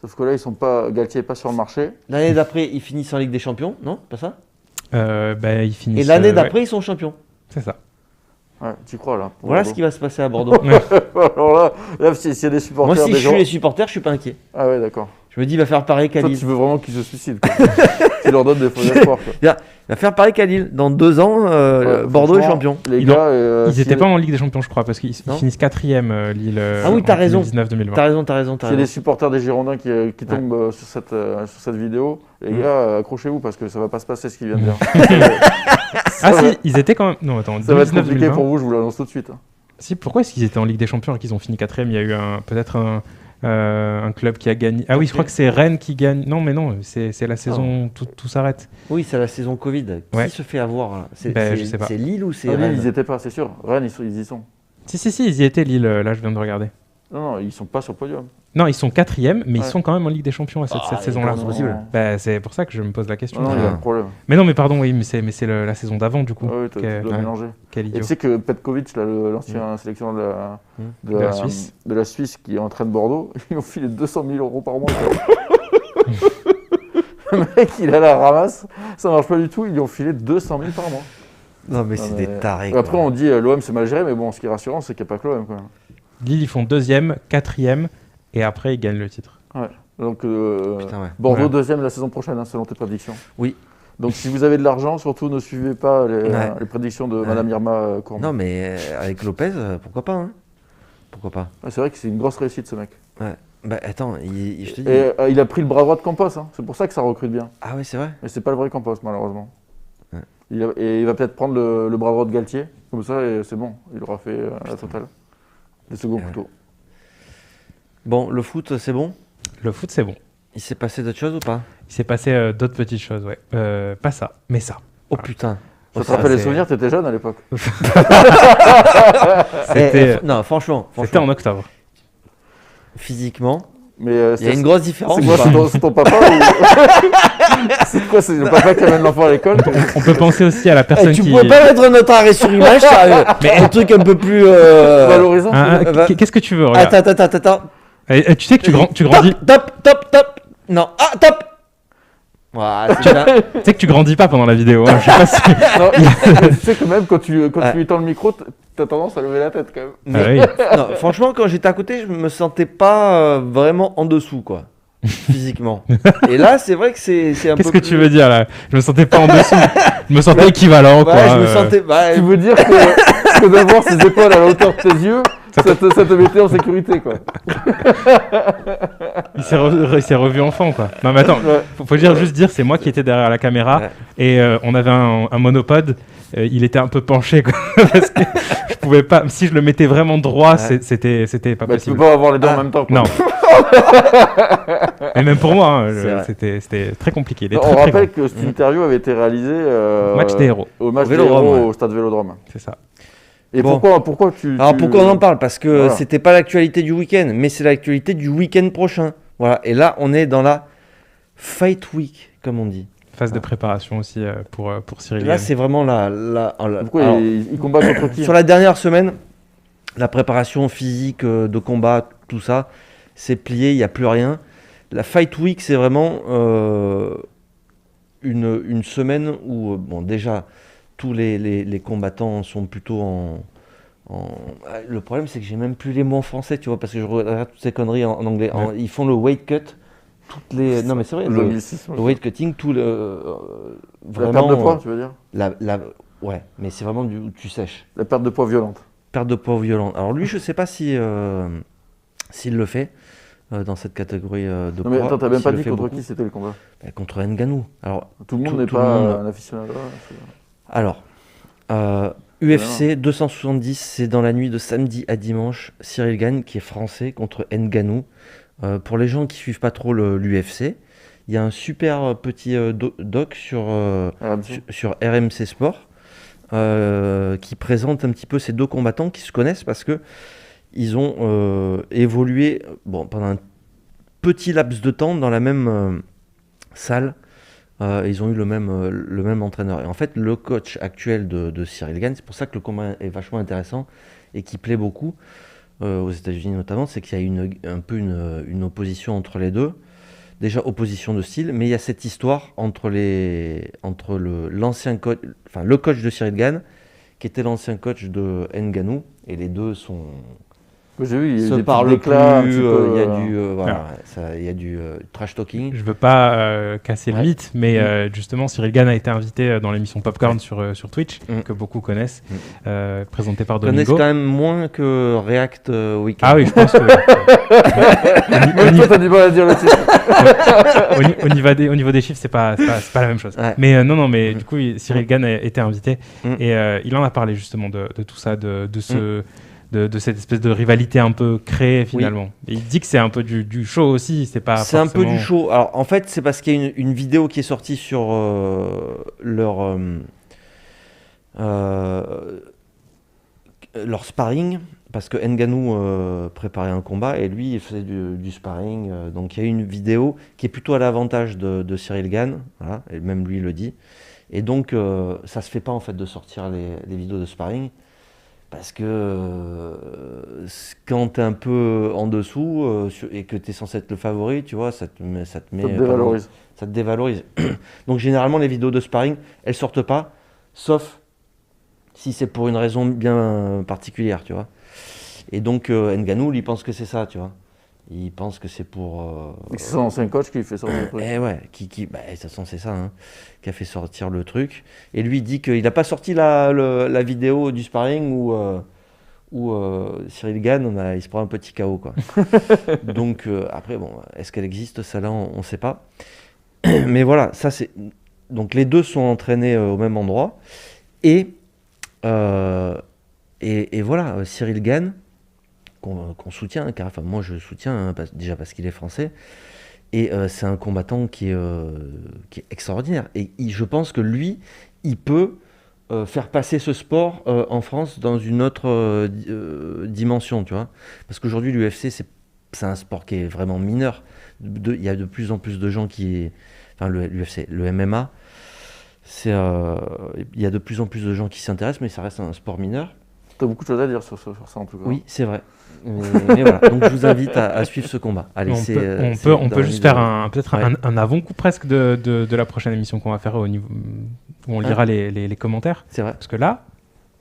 [SPEAKER 2] Sauf que là, ils sont pas. Galtier n'est pas sur le marché.
[SPEAKER 1] L'année d'après, ils finissent en Ligue des Champions, non? Pas ça?
[SPEAKER 3] Ils finissent.
[SPEAKER 1] Et l'année
[SPEAKER 3] ouais,
[SPEAKER 1] d'après, ils sont champions.
[SPEAKER 3] c'est ça.
[SPEAKER 2] Ouais, tu crois là. pour
[SPEAKER 1] Voilà
[SPEAKER 2] Bordeaux.
[SPEAKER 1] ce qui va se passer à Bordeaux.
[SPEAKER 2] Alors là s'il y a des supporters.
[SPEAKER 1] Moi, si
[SPEAKER 2] des
[SPEAKER 1] je
[SPEAKER 2] gens...
[SPEAKER 1] suis les supporters, je suis pas inquiet.
[SPEAKER 2] Ah ouais, d'accord.
[SPEAKER 1] Je me dis, il va faire pareil qu'à
[SPEAKER 2] Toi,
[SPEAKER 1] Lille.
[SPEAKER 2] tu veux vraiment qu'ils se suicident. Quoi. Tu leur donnes des faux espoirs. Quoi.
[SPEAKER 1] Il va faire pareil qu'à Lille. Dans 2 ans,
[SPEAKER 2] Ouais,
[SPEAKER 1] Bordeaux est
[SPEAKER 2] franchement,
[SPEAKER 1] champion.
[SPEAKER 2] Les
[SPEAKER 3] Ils
[SPEAKER 2] gars.
[SPEAKER 3] Ils n'étaient pas en Ligue des Champions, je crois, parce qu'ils
[SPEAKER 1] Non.
[SPEAKER 3] finissent 4e Lille.
[SPEAKER 1] Ah oui, t'as raison.
[SPEAKER 3] 2019-2020.
[SPEAKER 1] T'as raison.
[SPEAKER 2] S'il y a des supporters des Girondins qui tombent sur cette vidéo, les gars, accrochez-vous parce que ça va pas se passer ce qu'ils viennent de dire.
[SPEAKER 3] Ah si, ils étaient quand même. Non, attends,
[SPEAKER 2] Ça va être compliqué
[SPEAKER 3] 2019-2020.
[SPEAKER 2] pour vous, je vous l'annonce tout de suite. Hein.
[SPEAKER 3] Si, pourquoi est-ce qu'ils étaient en Ligue des Champions et qu'ils ont fini 4e? Il y a eu peut-être un club qui a gagné. Ah oui, je crois que c'est Rennes qui gagne. Non, mais non, c'est la saison, tout s'arrête.
[SPEAKER 1] Oui, c'est la saison Covid.
[SPEAKER 3] Ouais.
[SPEAKER 1] Qui se fait avoir là?
[SPEAKER 3] Je sais pas.
[SPEAKER 1] C'est Lille ou c'est
[SPEAKER 2] Ah, Lille,
[SPEAKER 1] Rennes?
[SPEAKER 2] ils y étaient pas, c'est sûr. Rennes, ils y sont.
[SPEAKER 3] Si, ils y étaient, Lille, là, je viens de regarder.
[SPEAKER 2] Non, ils sont pas sur le podium.
[SPEAKER 3] Non, ils sont 4e, mais ils
[SPEAKER 2] Ouais.
[SPEAKER 3] sont quand même en Ligue des Champions à cette saison-là.
[SPEAKER 1] comment c'est possible?
[SPEAKER 3] Bah, c'est pour ça que je me pose la question.
[SPEAKER 2] Non, il y a un problème.
[SPEAKER 3] Mais non, mais pardon, oui, mais c'est la saison d'avant, du coup.
[SPEAKER 2] Ah oui, tu dois
[SPEAKER 3] Ouais.
[SPEAKER 2] mélanger.
[SPEAKER 3] Quel
[SPEAKER 2] Et
[SPEAKER 3] idiot.
[SPEAKER 2] tu sais que Petkovic, là, l'ancien sélectionneur
[SPEAKER 3] De la Suisse.
[SPEAKER 2] de la Suisse qui entraîne Bordeaux, ils ont filé 200 000 euros par mois. Le mec, il a la ramasse, ça marche pas du tout, ils lui ont filé 200 000 par mois.
[SPEAKER 1] Non, mais c'est
[SPEAKER 2] Non,
[SPEAKER 1] des
[SPEAKER 2] mais-
[SPEAKER 1] tarés.
[SPEAKER 2] Après,
[SPEAKER 1] quoi.
[SPEAKER 2] on dit l'OM c'est mal géré, mais bon, ce qui est rassurant, c'est qu'il n'y a pas que l'OM quand même.
[SPEAKER 3] Lille, ils font 2e, 4e, et après, ils gagnent le titre.
[SPEAKER 2] Donc,
[SPEAKER 1] Putain, ouais.
[SPEAKER 2] Bordeaux
[SPEAKER 3] Ouais.
[SPEAKER 2] deuxième la saison prochaine, hein, selon tes prédictions.
[SPEAKER 1] Oui.
[SPEAKER 2] Donc, si vous avez de l'argent, surtout ne suivez pas
[SPEAKER 1] Ouais.
[SPEAKER 2] les prédictions de
[SPEAKER 1] Ouais.
[SPEAKER 2] Madame Irma Courbe.
[SPEAKER 1] Non, mais avec Lopez, pourquoi pas, hein? Pourquoi pas?
[SPEAKER 2] Ouais, c'est vrai que c'est une grosse réussite ce mec.
[SPEAKER 1] Bah attends, je te dis.
[SPEAKER 2] Et il a pris le bras droit de Campos, hein. C'est pour ça que ça recrute bien.
[SPEAKER 1] Ah ouais, c'est vrai.
[SPEAKER 2] Mais c'est pas le vrai Campos, malheureusement.
[SPEAKER 1] Ouais.
[SPEAKER 2] Il va peut-être prendre le bras droit de Galtier, comme ça, et c'est bon, il aura fait la totale. Des seconds
[SPEAKER 1] Ouais.
[SPEAKER 2] couteaux.
[SPEAKER 1] Bon, le foot, c'est bon?
[SPEAKER 3] Le foot, c'est bon.
[SPEAKER 1] Il s'est passé d'autres choses ou pas?
[SPEAKER 3] Il s'est passé d'autres petites choses, ouais. Pas ça, mais ça.
[SPEAKER 1] Oh putain.
[SPEAKER 2] Ça te
[SPEAKER 3] ça,
[SPEAKER 2] rappelle les
[SPEAKER 3] c'est-
[SPEAKER 2] souvenirs, t'étais jeune à l'époque.
[SPEAKER 3] C'était
[SPEAKER 1] Non, franchement,
[SPEAKER 3] c'était en octobre.
[SPEAKER 1] physiquement,
[SPEAKER 2] Mais
[SPEAKER 1] il y a une grosse différence.
[SPEAKER 2] c'est
[SPEAKER 1] ou
[SPEAKER 2] quoi,
[SPEAKER 1] pas
[SPEAKER 2] c'est ton papa ou... C'est quoi, c'est le papa qui amène l'enfant à l'école?
[SPEAKER 3] On peut penser aussi à la
[SPEAKER 1] Eh,
[SPEAKER 3] personne
[SPEAKER 1] tu
[SPEAKER 3] qui.
[SPEAKER 1] pourrais pas mettre notre arrêt sur image, sérieux. Mais un truc un peu plus.
[SPEAKER 2] Valorisant.
[SPEAKER 3] Qu'est-ce que tu veux, regarde.
[SPEAKER 1] Attends.
[SPEAKER 3] Tu sais que tu grandis.
[SPEAKER 1] Top. Non, top. Voilà, c'est bien.
[SPEAKER 3] Tu sais que tu grandis pas pendant la vidéo. Hein. Je sais pas si.
[SPEAKER 2] Non, tu sais que même quand tu lui tends le micro, t'as tendance à lever la tête quand même.
[SPEAKER 1] Mais,
[SPEAKER 3] Ah
[SPEAKER 1] non, franchement, quand j'étais à côté, je me sentais pas vraiment en dessous, quoi. Physiquement. Et là, c'est vrai que c'est un peu.
[SPEAKER 3] Qu'est-ce que tu
[SPEAKER 1] plus-
[SPEAKER 3] veux dire là? Je me sentais pas en dessous. Je me sentais équivalent,
[SPEAKER 1] Ouais,
[SPEAKER 3] quoi.
[SPEAKER 1] je me sentais.
[SPEAKER 2] Tu veux dire que d'avoir ses épaules à la hauteur de tes yeux, ça te mettait en sécurité quoi.
[SPEAKER 3] Il s'est revu enfant, quoi. Non, mais attends.
[SPEAKER 2] Ouais.
[SPEAKER 3] Faut juste dire, c'est moi qui étais derrière la caméra
[SPEAKER 1] Ouais.
[SPEAKER 3] et on avait un monopode. Il était un peu penché, quoi, parce que je pouvais pas. Si je le mettais vraiment droit,
[SPEAKER 1] Ouais.
[SPEAKER 3] c'était pas
[SPEAKER 2] Bah, tu
[SPEAKER 3] possible.
[SPEAKER 2] peux pas avoir les deux en même temps. Quoi.
[SPEAKER 3] Non. Et même pour moi, hein,
[SPEAKER 1] C'est vrai.
[SPEAKER 3] c'était très compliqué. Il est
[SPEAKER 2] On
[SPEAKER 3] très, très
[SPEAKER 2] rappelle
[SPEAKER 3] grand.
[SPEAKER 2] que cette interview avait été réalisée
[SPEAKER 3] Match des héros.
[SPEAKER 2] au match
[SPEAKER 1] Au
[SPEAKER 2] des
[SPEAKER 1] Vélodrome,
[SPEAKER 2] héros
[SPEAKER 1] ouais.
[SPEAKER 2] au stade Vélodrome.
[SPEAKER 3] C'est ça.
[SPEAKER 2] Et
[SPEAKER 1] Bon.
[SPEAKER 2] pourquoi tu.
[SPEAKER 1] Alors pourquoi on en parle? Parce que
[SPEAKER 2] Voilà.
[SPEAKER 1] c'était pas l'actualité du week-end, mais c'est l'actualité du week-end prochain. Voilà. Et là, on est dans la Fight Week, comme on dit.
[SPEAKER 3] Phase de préparation aussi pour Cyril.
[SPEAKER 1] Là,
[SPEAKER 3] Gann.
[SPEAKER 1] c'est vraiment la.
[SPEAKER 2] Pourquoi
[SPEAKER 1] alors,
[SPEAKER 2] il combat contre qui?
[SPEAKER 1] sur la dernière semaine, la préparation physique de combat, tout ça, c'est plié, il n'y a plus rien. La Fight Week, c'est vraiment une semaine où, bon, déjà, tous les combattants sont plutôt le problème, c'est que j'ai même plus les mots en français, tu vois, parce que je regarde toutes ces conneries en anglais. Ils font le weight cut, non, mais c'est vrai, le weight cutting,
[SPEAKER 2] la perte de poids, tu veux dire?
[SPEAKER 1] Ouais, mais c'est vraiment où tu sèches.
[SPEAKER 2] La perte de poids violente.
[SPEAKER 1] Perte de poids violente. Alors lui, je sais pas s'il le fait dans cette catégorie de poids.
[SPEAKER 2] Non mais attends, t'as même pas dit contre qui c'était le combat?
[SPEAKER 1] Contre Ngannou. Alors,
[SPEAKER 2] tout le monde n'est pas un aficionado.
[SPEAKER 1] Alors, UFC 270, c'est dans la nuit de samedi à dimanche. Cyril Gane, qui est français, contre Ngannou. Pour les gens qui suivent pas trop l'UFC, il y a un super petit doc sur RMC Sport qui présente un petit peu ces deux combattants qui se connaissent parce que ils ont évolué pendant un petit laps de temps dans la même salle. Ils ont eu le même entraîneur. Et en fait, le coach actuel de Cyril Gane, c'est pour ça que le combat est vachement intéressant et qui plaît beaucoup aux États-Unis notamment, c'est qu'il y a un peu une opposition entre les deux. Déjà opposition de style, mais il y a cette histoire entre l'ancien coach, enfin le coach de Cyril Gane, qui était l'ancien coach de Ngannou, et les deux
[SPEAKER 2] j'ai vu, il
[SPEAKER 1] se parlent plus, il y a du trash talking.
[SPEAKER 3] Je veux pas casser le mythe, mais justement Cyril Gane a été invité dans l'émission Popcorn sur Twitch, que beaucoup connaissent, présenté par Domingo.
[SPEAKER 1] Connaissent quand même moins que React Weekend.
[SPEAKER 3] Ah oui, je pense que... au niveau des chiffres, c'est pas la même chose. Ouais. Mais mais du coup, Cyril Gane a été invité et il en a parlé justement de tout ça, de cette espèce de rivalité un peu créée finalement. Et il dit que c'est un peu du show aussi, c'est pas forcément...
[SPEAKER 1] un peu du show. Alors en fait, c'est parce qu'il y a une vidéo qui est sortie sur leur sparring, parce que Ngannou préparait un combat et lui il faisait du sparring. Donc il y a une vidéo qui est plutôt à l'avantage de Cyril Gane, voilà, et même lui le dit. Et donc ça se fait pas en fait de sortir les vidéos de sparring. Parce que quand tu es un peu en dessous et que tu es censé être le favori, tu vois, ça te
[SPEAKER 2] dévalorise.
[SPEAKER 1] Ça te dévalorise. Donc généralement, les vidéos de sparring, elles sortent pas, sauf si c'est pour une raison bien particulière, tu vois. Et donc Ngannou, il pense que c'est ça, tu vois. Il pense que c'est pour...
[SPEAKER 2] C'est son ancien coach qui fait sortir le truc.
[SPEAKER 1] Ouais, de toute façon c'est ça, hein, qui a fait sortir le truc. Et lui dit qu'il n'a pas sorti la vidéo du sparring où Cyril Gane, il se prend un petit KO, quoi. Donc après, est-ce qu'elle existe, ça là, on ne sait pas. Mais voilà, ça c'est... Donc les deux sont entraînés au même endroit. Et voilà, Cyril Gane, qu'on soutient, car enfin, moi je soutiens déjà parce qu'il est français, et c'est un combattant qui est extraordinaire, et je pense que lui, il peut faire passer ce sport en France dans une autre dimension, tu vois, parce qu'aujourd'hui l'UFC c'est un sport qui est vraiment mineur, il y a de plus en plus de gens l'UFC, le MMA, il y a de plus en plus de gens qui s'intéressent, mais ça reste un sport mineur.
[SPEAKER 2] Tu as beaucoup de choses à dire sur ça en tout cas.
[SPEAKER 1] Oui, c'est vrai. Mais voilà, donc je vous invite à suivre ce combat. Allez,
[SPEAKER 3] on peut juste faire un avant-coup presque de la prochaine émission qu'on va faire au niveau où on lira les commentaires.
[SPEAKER 1] C'est vrai.
[SPEAKER 3] Parce que là,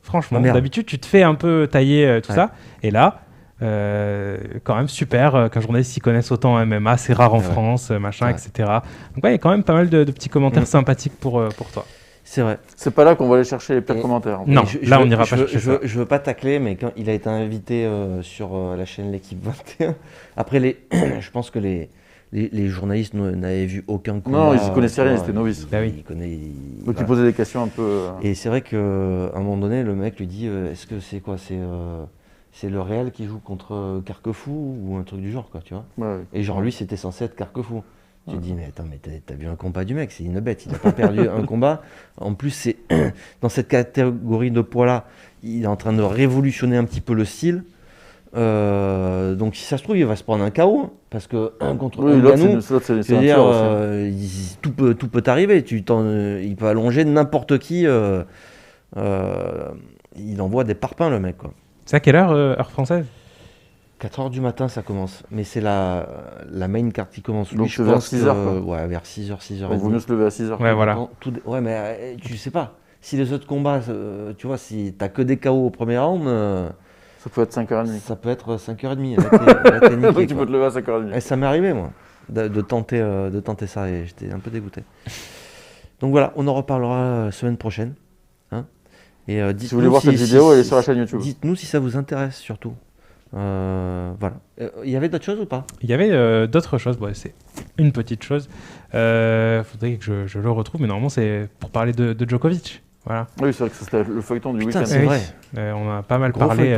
[SPEAKER 3] franchement, d'habitude tu te fais un peu tailler tout ça, et là, quand même super qu'un journaliste s'y connaisse autant en MMA, c'est rare en France, machin, etc. Donc il y a quand même pas mal de petits commentaires sympathiques pour toi.
[SPEAKER 1] C'est vrai.
[SPEAKER 2] C'est pas là qu'on va aller chercher les pires commentaires. En fait.
[SPEAKER 3] Non, là on n'ira pas chercher ça.
[SPEAKER 1] Je veux pas tacler, mais quand il a été invité sur la chaîne L'équipe 21, après je pense que les journalistes n'avaient vu aucun combat.
[SPEAKER 2] Non, ils ne connaissaient rien, ils étaient novices.
[SPEAKER 1] Donc
[SPEAKER 2] ils posaient des questions un peu...
[SPEAKER 1] Et c'est vrai qu'à un moment donné, le mec lui dit est-ce que c'est quoi, c'est le Real qui joue contre Carquefou ou un truc du genre, quoi, tu vois.
[SPEAKER 2] Ouais.
[SPEAKER 1] Et genre lui, c'était censé être Carquefou. Tu te dis, mais attends, mais t'as vu un combat du mec, c'est une bête, il n'a pas perdu un combat. En plus, c'est dans cette catégorie de poids-là, il est en train de révolutionner un petit peu le style. Donc si ça se trouve, il va se prendre un KO, hein, parce que contre Ngannou, tout peut arriver. Il peut allonger n'importe qui. Il envoie des parpaings, le mec, quoi.
[SPEAKER 3] C'est à quelle heure, heure française?
[SPEAKER 1] 4h du matin, ça commence. Mais c'est la main card qui commence.
[SPEAKER 2] Donc
[SPEAKER 1] je
[SPEAKER 2] c'est vers
[SPEAKER 1] pense
[SPEAKER 2] 6h, quoi.
[SPEAKER 1] Ouais, vers 6h, 6h30.
[SPEAKER 2] Il vaut mieux se lever à 6h.
[SPEAKER 3] Ouais, voilà.
[SPEAKER 1] Ouais, mais tu sais pas. Si les autres combats, tu vois, si t'as que des KO au premier round,
[SPEAKER 2] Ça peut être 5h30.
[SPEAKER 1] ça peut être 5h30. Là, t'es niqué,
[SPEAKER 2] Donc tu
[SPEAKER 1] quoi.
[SPEAKER 2] peux te lever à 5h30.
[SPEAKER 1] Et ça m'est arrivé, moi, de tenter ça, et j'étais un peu dégoûté. Donc voilà, on en reparlera semaine prochaine. Hein. Et
[SPEAKER 2] Si
[SPEAKER 1] dites-nous
[SPEAKER 2] vous voulez voir cette vidéo, elle est sur la chaîne YouTube.
[SPEAKER 1] Dites-nous si ça vous intéresse, surtout. Voilà. Il y avait d'autres choses ou pas?
[SPEAKER 3] Il y avait d'autres choses, bon, c'est une petite chose. Faudrait que je le retrouve, mais normalement c'est pour parler de Djokovic. Voilà.
[SPEAKER 2] Oui, c'est vrai que c'était le feuilleton du
[SPEAKER 1] Putain,
[SPEAKER 2] week-end.
[SPEAKER 1] c'est vrai.
[SPEAKER 3] On a pas mal
[SPEAKER 1] Gros
[SPEAKER 3] parlé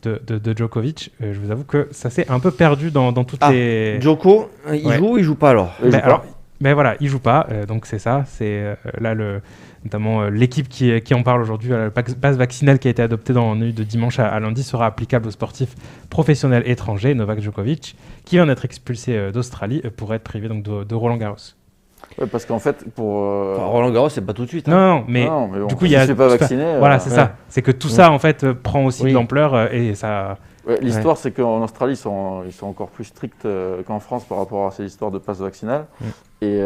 [SPEAKER 1] feuilleton,
[SPEAKER 3] de Djokovic. Je vous avoue que ça s'est un peu perdu dans toutes les...
[SPEAKER 1] Joko, il
[SPEAKER 3] Ouais.
[SPEAKER 1] joue ou il joue pas alors?
[SPEAKER 2] Il joue pas.
[SPEAKER 3] Alors, mais voilà, il joue pas, donc c'est ça. C'est là notamment l'équipe qui en parle aujourd'hui. Le pass vaccinal qui a été adopté dans la nuit de dimanche à lundi sera applicable aux sportifs professionnels étrangers. Novak Djokovic, qui vient d'être expulsé d'Australie, pourrait être privé donc de Roland Garros.
[SPEAKER 2] Ouais, parce qu'en fait, pour.
[SPEAKER 1] Enfin, Roland Garros, c'est pas tout de suite. Hein.
[SPEAKER 3] Non, mais
[SPEAKER 2] Non, mais bon,
[SPEAKER 3] du coup, il
[SPEAKER 2] si
[SPEAKER 3] y a.
[SPEAKER 2] c'est pas vacciné.
[SPEAKER 3] Voilà, c'est
[SPEAKER 1] ouais.
[SPEAKER 3] ça. C'est que tout ça, en fait, prend aussi
[SPEAKER 1] Oui.
[SPEAKER 3] de l'ampleur et ça.
[SPEAKER 2] Ouais, l'histoire, c'est qu'en Australie, ils sont encore plus stricts qu'en France par rapport à ces histoires de passe vaccinal. Et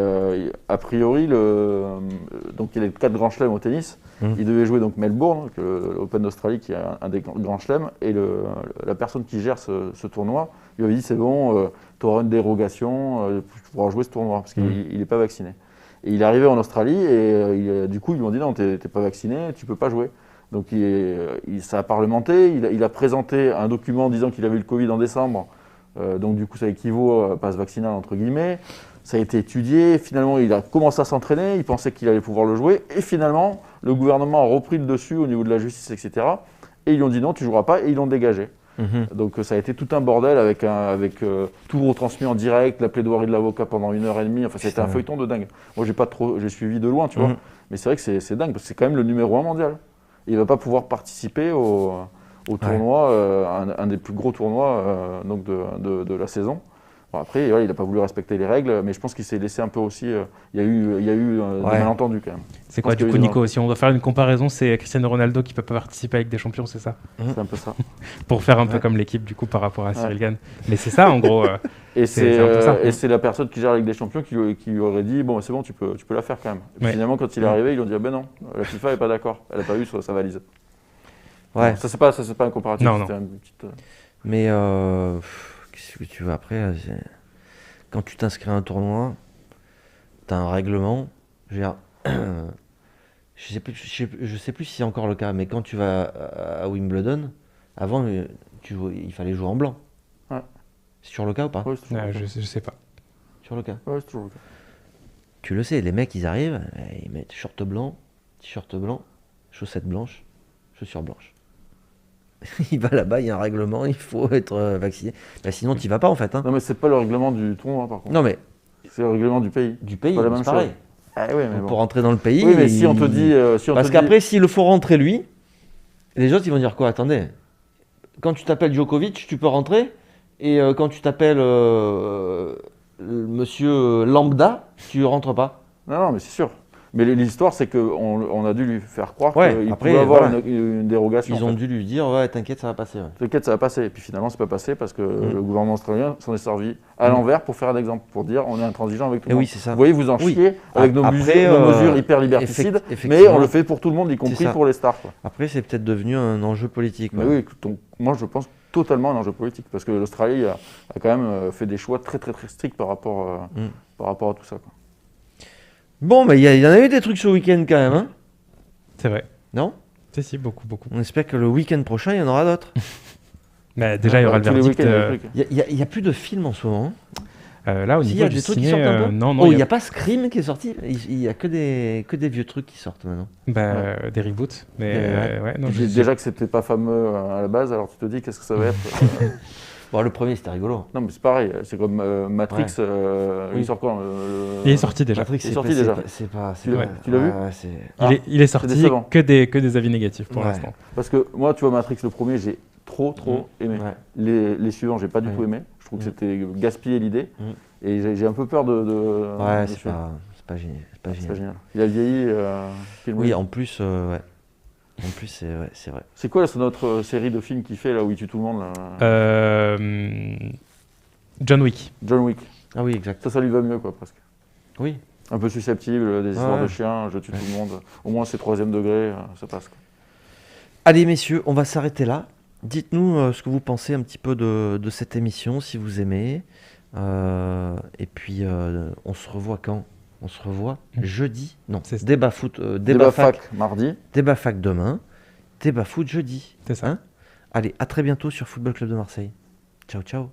[SPEAKER 2] a priori, donc il y a les 4 grands chelems au tennis. Il devait jouer donc Melbourne, l'Open d'Australie, qui est un des grands chelems. Et la personne qui gère ce tournoi lui avait dit c'est bon, tu auras une dérogation, tu pourras jouer ce tournoi parce qu'il n'est pas vacciné. Et il est arrivé en Australie et du coup, ils lui ont dit non, t'es pas vacciné, tu peux pas jouer. Donc ça a parlementé, il a présenté un document disant qu'il avait eu le Covid en décembre, donc du coup ça équivaut à passe vaccinal entre guillemets. Ça a été étudié, finalement il a commencé à s'entraîner, il pensait qu'il allait pouvoir le jouer, et finalement le gouvernement a repris le dessus au niveau de la justice, etc. Et ils lui ont dit non, tu joueras pas, et ils l'ont dégagé. Donc ça a été tout un bordel avec tout retransmis en direct, la plaidoirie de l'avocat pendant 1h30, enfin c'était un feuilleton de dingue. Moi j'ai suivi de loin, tu vois, mais c'est vrai que c'est dingue, parce que c'est quand même le numéro 1 mondial. Il ne va pas pouvoir participer au tournoi, un des plus gros tournois donc de la saison. Bon, après, il n'a pas voulu respecter les règles, mais je pense qu'il s'est laissé un peu aussi. Il y a eu des malentendus quand même.
[SPEAKER 3] C'est quoi du coup, Nico? Si on doit faire une comparaison, c'est Cristiano Ronaldo qui ne peut pas participer avec des champions, c'est ça?
[SPEAKER 2] C'est un peu ça.
[SPEAKER 3] Pour faire un peu comme l'équipe du coup par rapport à Cyril Gane. Mais c'est ça en gros.
[SPEAKER 2] Et
[SPEAKER 3] c'est un peu ça.
[SPEAKER 2] et c'est la personne qui gère la Ligue des Champions qui lui aurait dit bon, c'est bon, tu peux la faire quand même. Et puis finalement, quand il est arrivé, ils lui ont dit ah ben non, la FIFA n'est pas d'accord, elle n'a pas eu sa valise.
[SPEAKER 1] Ouais.
[SPEAKER 2] Donc, ça c'est pas un comparatif.
[SPEAKER 3] Non.
[SPEAKER 2] Une petite,
[SPEAKER 1] Mais qu'est-ce que tu veux après? Quand tu t'inscris à un tournoi, tu as un règlement. Je veux dire, je sais plus si c'est encore le cas, mais quand tu vas à Wimbledon, avant, il fallait jouer en blanc.
[SPEAKER 2] Ouais.
[SPEAKER 1] C'est toujours le cas ou pas?
[SPEAKER 2] ouais, c'est toujours le cas.
[SPEAKER 3] Je sais pas.
[SPEAKER 1] Sur le cas.
[SPEAKER 2] Ouais, c'est toujours le cas.
[SPEAKER 1] Tu le sais, les mecs, ils arrivent, ils mettent short blanc, t-shirt blanc, chaussettes blanches, chaussures blanches. Il va là-bas, il y a un règlement, il faut être vacciné. Bah, sinon, tu vas pas en fait. Hein.
[SPEAKER 2] Non, mais c'est pas le règlement du tournoi par contre.
[SPEAKER 1] Non, mais
[SPEAKER 2] C'est le règlement du pays.
[SPEAKER 1] du pays,
[SPEAKER 2] pas la même
[SPEAKER 1] c'est pareil.
[SPEAKER 2] chose. Ah oui, mais bon.
[SPEAKER 1] Pour rentrer dans le pays.
[SPEAKER 2] Oui, mais si on te dit.
[SPEAKER 1] Parce qu'après, s'il le faut rentrer lui, les autres, ils vont dire quoi? Attendez, quand tu t'appelles Djokovic, tu peux rentrer. Et quand tu t'appelles monsieur Lambda, tu rentres pas.
[SPEAKER 2] Non, mais c'est sûr. Mais l'histoire, c'est qu'on a dû lui faire croire
[SPEAKER 1] Ouais,
[SPEAKER 2] qu'il
[SPEAKER 1] après,
[SPEAKER 2] pouvait avoir
[SPEAKER 1] voilà.
[SPEAKER 2] une dérogation.
[SPEAKER 1] Ils ont dû lui dire, ouais, t'inquiète, ça va passer. Ouais.
[SPEAKER 2] T'inquiète, ça va passer. Et puis finalement, c'est pas passé parce que le gouvernement australien s'en est servi à l'envers pour faire un exemple, pour dire on est intransigeant avec tout
[SPEAKER 1] Et
[SPEAKER 2] le monde.
[SPEAKER 1] oui, c'est ça.
[SPEAKER 2] Vous voyez, vous en chiez avec nos
[SPEAKER 1] Après,
[SPEAKER 2] mesures hyper liberticides, mais
[SPEAKER 1] effectivement.
[SPEAKER 2] on le fait pour tout le monde, y compris
[SPEAKER 1] ça.
[SPEAKER 2] pour les stars. Quoi.
[SPEAKER 1] Après, c'est peut-être devenu un enjeu politique.
[SPEAKER 2] Mais oui, donc, moi je pense totalement un enjeu politique parce que l'Australie a quand même fait des choix très très très stricts par rapport à tout ça. Quoi.
[SPEAKER 1] Bon, mais il y en a eu des trucs ce week-end quand même, hein?
[SPEAKER 3] C'est vrai.
[SPEAKER 1] Non?
[SPEAKER 3] Si, beaucoup.
[SPEAKER 1] On espère que le week-end prochain, il y en aura d'autres.
[SPEAKER 3] Bah, déjà, il y aura le
[SPEAKER 2] Tous les
[SPEAKER 3] verdict.
[SPEAKER 2] week-ends, il y a des trucs.
[SPEAKER 1] Il y a plus de films en ce moment.
[SPEAKER 3] Là, au
[SPEAKER 1] Si, il y
[SPEAKER 3] niveau
[SPEAKER 1] a
[SPEAKER 3] du
[SPEAKER 1] des trucs qui
[SPEAKER 3] ciné,
[SPEAKER 1] sortent un peu.
[SPEAKER 3] non,
[SPEAKER 1] Oh, il
[SPEAKER 3] il
[SPEAKER 1] n'y a pas Scream qui est sorti. Il y a que des vieux trucs qui sortent maintenant.
[SPEAKER 3] des reboots. Mais
[SPEAKER 1] Ouais.
[SPEAKER 3] non,
[SPEAKER 2] Déjà que c'était pas fameux à la base, alors tu te dis qu'est-ce que ça va être.
[SPEAKER 1] Bon, le premier, c'était rigolo.
[SPEAKER 2] Non, mais c'est pareil, c'est comme Matrix,
[SPEAKER 1] Oui.
[SPEAKER 2] il sort quand
[SPEAKER 3] il est sorti déjà.
[SPEAKER 1] Matrix,
[SPEAKER 2] Il est sorti déjà.
[SPEAKER 1] Tu
[SPEAKER 2] l'as vu
[SPEAKER 1] vu?
[SPEAKER 3] Il est sorti
[SPEAKER 2] décevant.
[SPEAKER 3] que des avis négatifs pour
[SPEAKER 1] Ouais.
[SPEAKER 3] l'instant.
[SPEAKER 2] Parce que moi, tu vois, Matrix, le premier, j'ai trop aimé.
[SPEAKER 1] Ouais.
[SPEAKER 2] Les suivants, j'ai pas du tout aimé. Je trouve que c'était gaspiller l'idée.
[SPEAKER 1] Mm.
[SPEAKER 2] Et j'ai un peu peur de
[SPEAKER 1] Ouais,
[SPEAKER 2] de
[SPEAKER 1] c'est
[SPEAKER 2] suivre.
[SPEAKER 1] pas génial. C'est pas
[SPEAKER 2] C'est
[SPEAKER 1] génial.
[SPEAKER 2] pas génial. Il a vieilli. Keanu
[SPEAKER 1] Oui,
[SPEAKER 2] Reeves.
[SPEAKER 1] en plus, ouais. En plus, c'est vrai.
[SPEAKER 2] C'est quoi notre série de films qu'il fait là où il tue tout le monde là
[SPEAKER 3] John Wick.
[SPEAKER 2] John Wick.
[SPEAKER 1] Ah oui, exact.
[SPEAKER 2] Ça lui va mieux quoi presque.
[SPEAKER 1] Oui.
[SPEAKER 2] Un peu susceptible, des histoires de chiens, je tue tout le monde. Au moins c'est 3e degré, ça passe. Quoi.
[SPEAKER 1] Allez messieurs, on va s'arrêter là. Dites-nous ce que vous pensez un petit peu de cette émission, si vous aimez. Et puis on se revoit quand ? On se revoit jeudi. Non,
[SPEAKER 3] c'est
[SPEAKER 1] débat foot,
[SPEAKER 2] débat fac mardi.
[SPEAKER 1] Débat fac demain. Débat foot jeudi.
[SPEAKER 3] C'est ça.
[SPEAKER 1] Allez, à très bientôt sur Football Club de Marseille. Ciao, ciao.